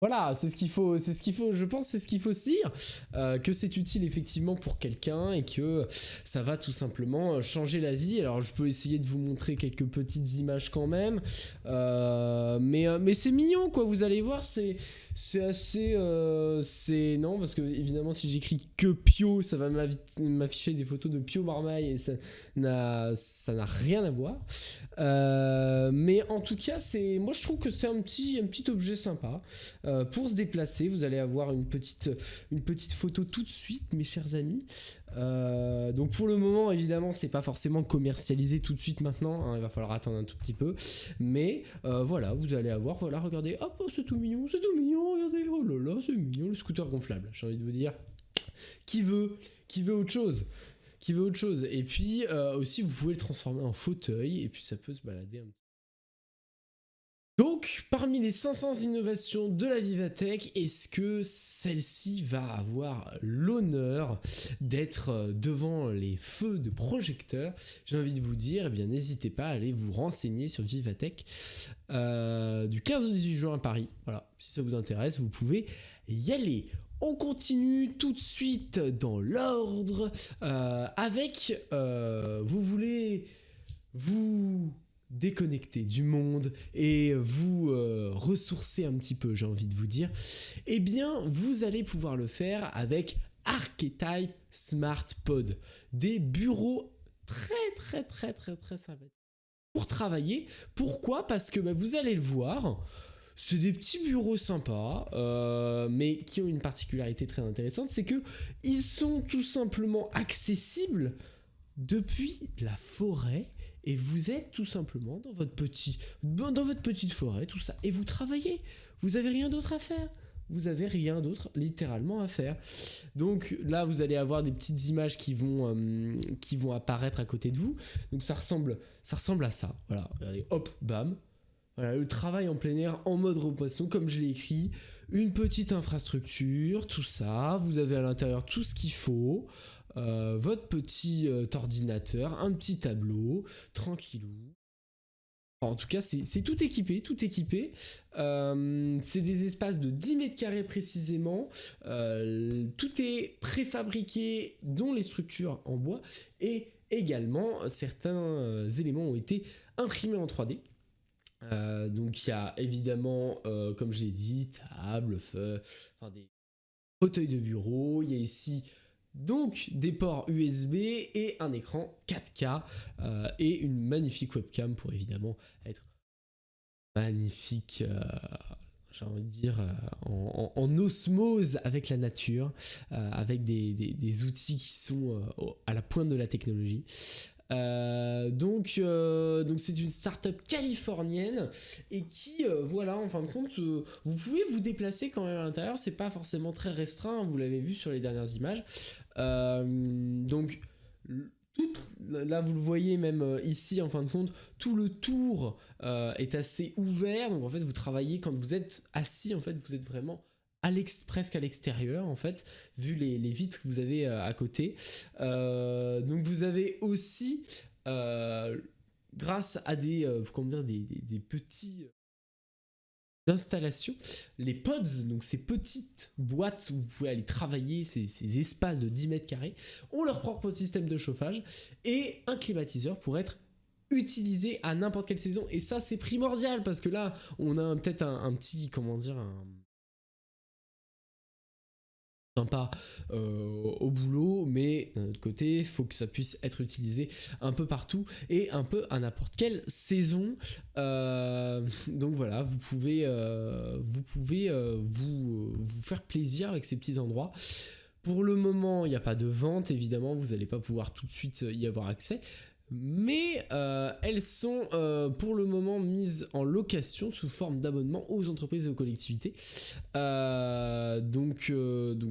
Voilà, c'est ce qu'il faut, je pense, c'est ce qu'il faut se dire, que c'est utile effectivement pour quelqu'un et que ça va tout simplement changer la vie. Alors je peux essayer de vous montrer quelques petites images quand même, mais c'est mignon quoi, vous allez voir, c'est assez, non, parce que évidemment si j'écris que Pio, ça va m'afficher des photos de Pio Marmaille et ça n'a rien à voir. Mais en tout cas, moi je trouve que c'est un petit objet sympa. Pour se déplacer, vous allez avoir une petite photo tout de suite, mes chers amis. Donc pour le moment, évidemment, c'est pas forcément commercialisé tout de suite maintenant, hein, il va falloir attendre un tout petit peu. Mais voilà, vous allez avoir, voilà, regardez, hop, oh, c'est tout mignon, regardez, oh là là, c'est mignon, le scooter gonflable. J'ai envie de vous dire, qui veut autre chose? Et puis aussi, vous pouvez le transformer en fauteuil et puis ça peut se balader un petit peu. Donc, parmi les 500 innovations de la Vivatech, est-ce que celle-ci va avoir l'honneur d'être devant les feux de projecteurs? J'ai envie de vous dire, eh bien, n'hésitez pas à aller vous renseigner sur Vivatech du 15 au 18 juin à Paris. Voilà, si ça vous intéresse, vous pouvez y aller. On continue tout de suite dans l'ordre avec, vous voulez vous déconnecter du monde et vous ressourcer un petit peu, j'ai envie de vous dire, eh bien vous allez pouvoir le faire avec Archetype Smart Pod, des bureaux très sympathiques pour travailler. Pourquoi? Parce que vous allez le voir, c'est des petits bureaux sympas, mais qui ont une particularité très intéressante, c'est que ils sont tout simplement accessibles depuis la forêt. Et vous êtes tout simplement dans votre petite forêt, tout ça, et vous travaillez. Vous avez rien d'autre à faire. Vous avez rien d'autre littéralement à faire. Donc là, vous allez avoir des petites images qui vont apparaître à côté de vous. Donc ça ressemble à ça. Voilà, regardez, hop, bam. Voilà, le travail en plein air en mode repoisson, comme je l'ai écrit. Une petite infrastructure, tout ça. Vous avez à l'intérieur tout ce qu'il faut. Votre petit ordinateur, un petit tableau, tranquillou. En tout cas, c'est tout équipé. C'est des espaces de 10 mètres carrés précisément. Tout est préfabriqué, dont les structures en bois. Et également, certains éléments ont été imprimés en 3D. Donc il y a évidemment, comme je l'ai dit, table, des fauteuils de bureau. Il y a ici donc des ports USB et un écran 4K et une magnifique webcam pour évidemment être magnifique, j'ai envie de dire, en osmose avec la nature, avec des outils qui sont à la pointe de la technologie. Donc c'est une start-up californienne et qui, voilà, en fin de compte, vous pouvez vous déplacer quand même à l'intérieur, c'est pas forcément très restreint, vous l'avez vu sur les dernières images. Donc là vous le voyez même ici, en fin de compte, tout le tour est assez ouvert, donc en fait vous travaillez quand vous êtes assis, en fait vous êtes vraiment presque à l'extérieur en fait, vu les vitres que vous avez à côté. Donc vous avez aussi, grâce à des petits installations, les pods, donc ces petites boîtes où vous pouvez aller travailler, ces espaces de 10 mètres carrés, ont leur propre système de chauffage et un climatiseur pour être utilisé à n'importe quelle saison. Et ça c'est primordial parce que là on a peut-être un petit, sympa au boulot, mais d'un autre côté, il faut que ça puisse être utilisé un peu partout et un peu à n'importe quelle saison. Donc voilà, vous pouvez vous faire plaisir avec ces petits endroits. Pour le moment, il n'y a pas de vente, évidemment, vous n'allez pas pouvoir tout de suite y avoir accès. Mais elles sont pour le moment mises en location sous forme d'abonnement aux entreprises et aux collectivités. Donc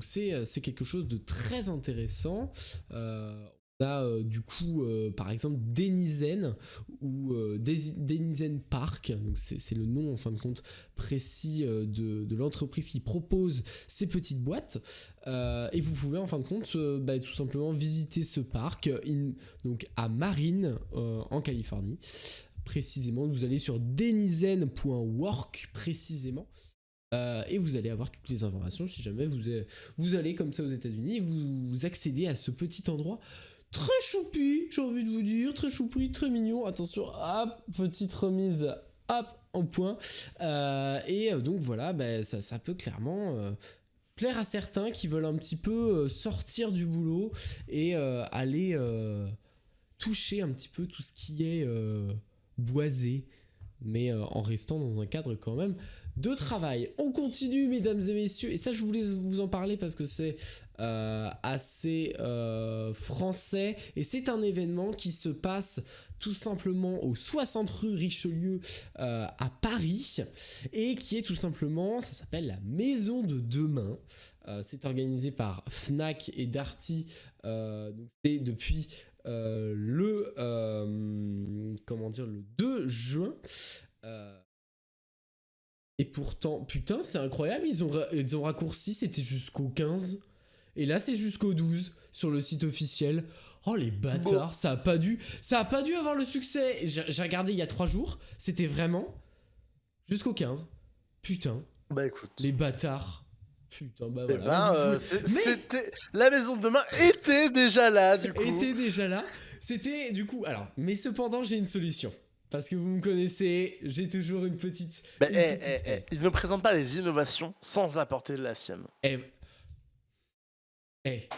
c'est quelque chose de très intéressant. On a du coup par exemple Denizen ou Denizen Park, donc c'est le nom en fin de compte précis de l'entreprise qui propose ces petites boîtes, et vous pouvez en fin de compte tout simplement visiter ce parc donc à Marine en Californie précisément. Vous allez sur denizen.work précisément Et vous allez avoir toutes les informations si jamais vous allez comme ça aux États-Unis et vous accédez à ce petit endroit très choupi, j'ai envie de vous dire, très choupi, très mignon. Attention, hop, petite remise, hop, en point. Donc voilà, ça peut clairement plaire à certains qui veulent un petit peu sortir du boulot et aller toucher un petit peu tout ce qui est boisé, mais en restant dans un cadre quand même de travail. On continue, mesdames et messieurs, et ça je voulais vous en parler parce que c'est assez français, et c'est un événement qui se passe tout simplement au 60 rue Richelieu à Paris, et qui est tout simplement, ça s'appelle la Maison de Demain. C'est organisé par Fnac et Darty, donc c'est depuis le 2 juin. Et pourtant, putain, c'est incroyable, ils ont raccourci, c'était jusqu'au 15. Et là, c'est jusqu'au 12 sur le site officiel. Oh, les bâtards, bon. Ça a pas dû avoir le succès. J'ai regardé il y a 3 jours, c'était vraiment jusqu'au 15. Putain. Bah écoute. Les bâtards. Putain, bah voilà. La Maison de Demain était déjà là, du coup. C'était, du coup, alors, mais cependant, j'ai une solution. Parce que vous me connaissez, j'ai toujours une petite... Il ne présente pas les innovations sans apporter de la sienne.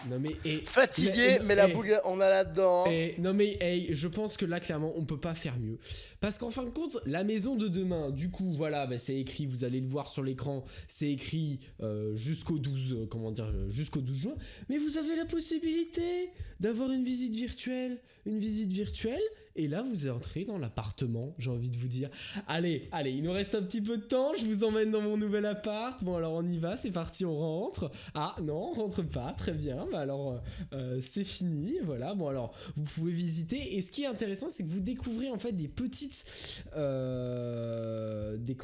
Non mais... Fatigué, mais la bougue, on a là-dedans. Non mais, je pense que là, clairement, on peut pas faire mieux. Parce qu'en fin de compte, la Maison de Demain, du coup, voilà, c'est écrit, vous allez le voir sur l'écran, c'est écrit jusqu'au 12 juin. Mais vous avez la possibilité d'avoir une visite virtuelle. Et là, vous entrez dans l'appartement, j'ai envie de vous dire. Allez, il nous reste un petit peu de temps, je vous emmène dans mon nouvel appart. Bon, alors on y va, c'est parti, on rentre. Ah non, on rentre pas, très bien. Bah alors, c'est fini, voilà. Bon, alors, vous pouvez visiter. Et ce qui est intéressant, c'est que vous découvrez en fait des petites... des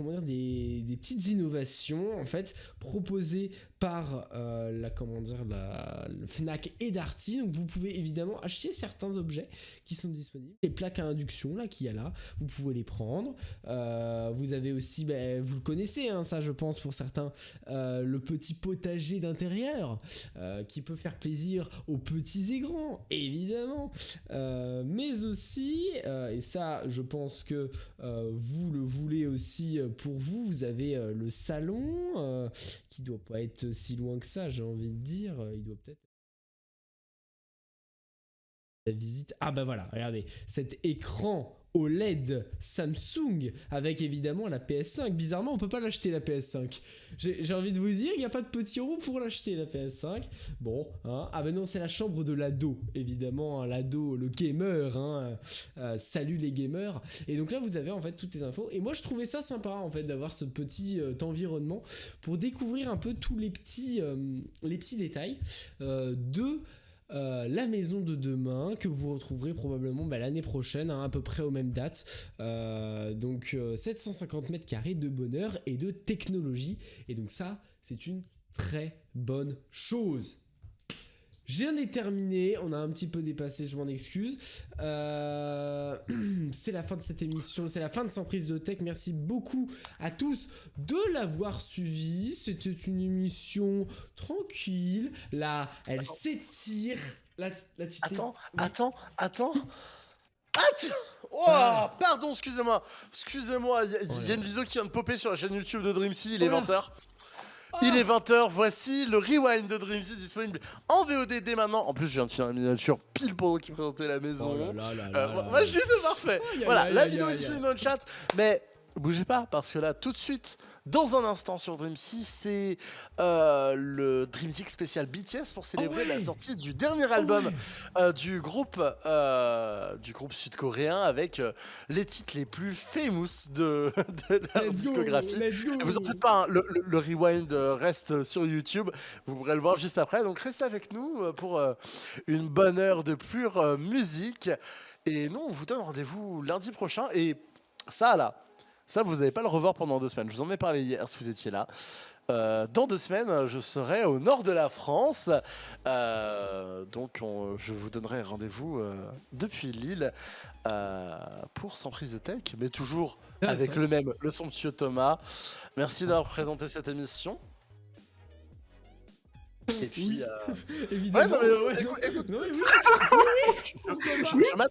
petites innovations, en fait, proposées par la Fnac et Darty. Donc, vous pouvez évidemment acheter certains objets qui sont disponibles. Les plaques à induction là qu'il y a là, vous pouvez les prendre. Vous avez aussi, vous le connaissez, hein, ça je pense pour certains, le petit potager d'intérieur qui peut faire plaisir aux petits et grands, évidemment. Mais aussi, et ça je pense que vous le voulez aussi pour vous, vous avez le salon qui doit pas être si loin que ça, j'ai envie de dire. Il doit peut-être... La visite. Ah bah voilà, regardez, cet écran OLED Samsung avec évidemment la PS5. Bizarrement, on peut pas l'acheter la PS5. J'ai envie de vous dire, il n'y a pas de petit euro pour l'acheter la PS5. Bon, hein. Ah bah non, c'est la chambre de l'ado, évidemment, hein, l'ado, le gamer. Hein. Salut les gamers. Et donc là, vous avez en fait toutes les infos. Et moi, je trouvais ça sympa en fait d'avoir ce petit environnement pour découvrir un peu tous les petits détails de la Maison de Demain, que vous retrouverez probablement l'année prochaine, hein, à peu près aux mêmes dates. Donc 750 mètres carrés de bonheur et de technologie. Et donc ça, c'est une très bonne chose. J'en ai terminé, on a un petit peu dépassé, je m'en excuse. C'est la fin de cette émission, c'est la fin de Sans Prise de Tech. Merci beaucoup à tous de l'avoir suivi. C'était une émission tranquille. Là, elle s'étire. Là, Attends. Oh, pardon, excusez-moi. Il y a une vidéo qui vient de popper sur la chaîne YouTube de Dreamsy, il est 20h. Il est 20h, voici le rewind de Dreamsy disponible en VOD dès maintenant. En plus, je viens de faire la miniature pile pendant qu'il présentait la maison. Moi, je dis c'est parfait. Voilà, la vidéo est disponible dans le chat. Mais bougez pas, parce que là, tout de suite, dans un instant sur Dreamsy, c'est le Dreamsy spécial BTS pour célébrer la sortie du dernier album du groupe sud-coréen avec les titres les plus famous de leur discographie. Vous en faites pas, hein, le rewind reste sur YouTube, vous pourrez le voir juste après, donc restez avec nous pour une bonne heure de pure musique. Et nous, on vous donne rendez-vous lundi prochain, et ça là, Ça, vous n'allez pas le revoir pendant 2 semaines. Je vous en ai parlé hier si vous étiez là. Dans 2 semaines, je serai au nord de la France. Donc, je vous donnerai rendez-vous depuis Lille pour Sans prise de tech, mais toujours Ah, avec ça. le somptueux Thomas. Merci d'avoir présenté cette émission. Et puis, Oui, ouais, évidemment. non, mais, Ouais, écoute, écoute, non, mais oui, pourquoi pas.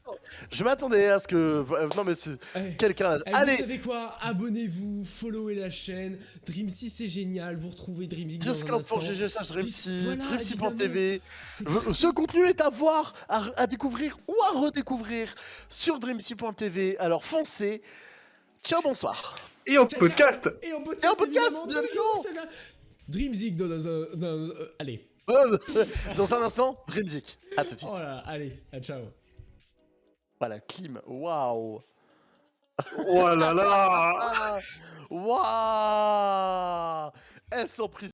je m'attendais à ce que. Non, mais c'est Eh, quelqu'un. eh, Allez, vous savez quoi? Abonnez-vous, followez la chaîne. Dreamsy, c'est génial. Vous retrouvez Dreamsy dans un Discord instant. pour GGSH Dreamsy, Voilà, Dreamsy.tv. C'est parti. Ce contenu est à voir, à découvrir ou à redécouvrir sur Dreamsy.tv. Alors foncez. Ciao, bonsoir. Et en Ciao, podcast Et en Et podcast, en podcast, évidemment, bien toujours, sûr. c'est là. Dreamzy allez. Dans un instant, Dreamzik. À tout de suite. Oh là, allez, ciao. Voilà, clim. Waouh. Oh là là Ah, waouh. Elles sont prises.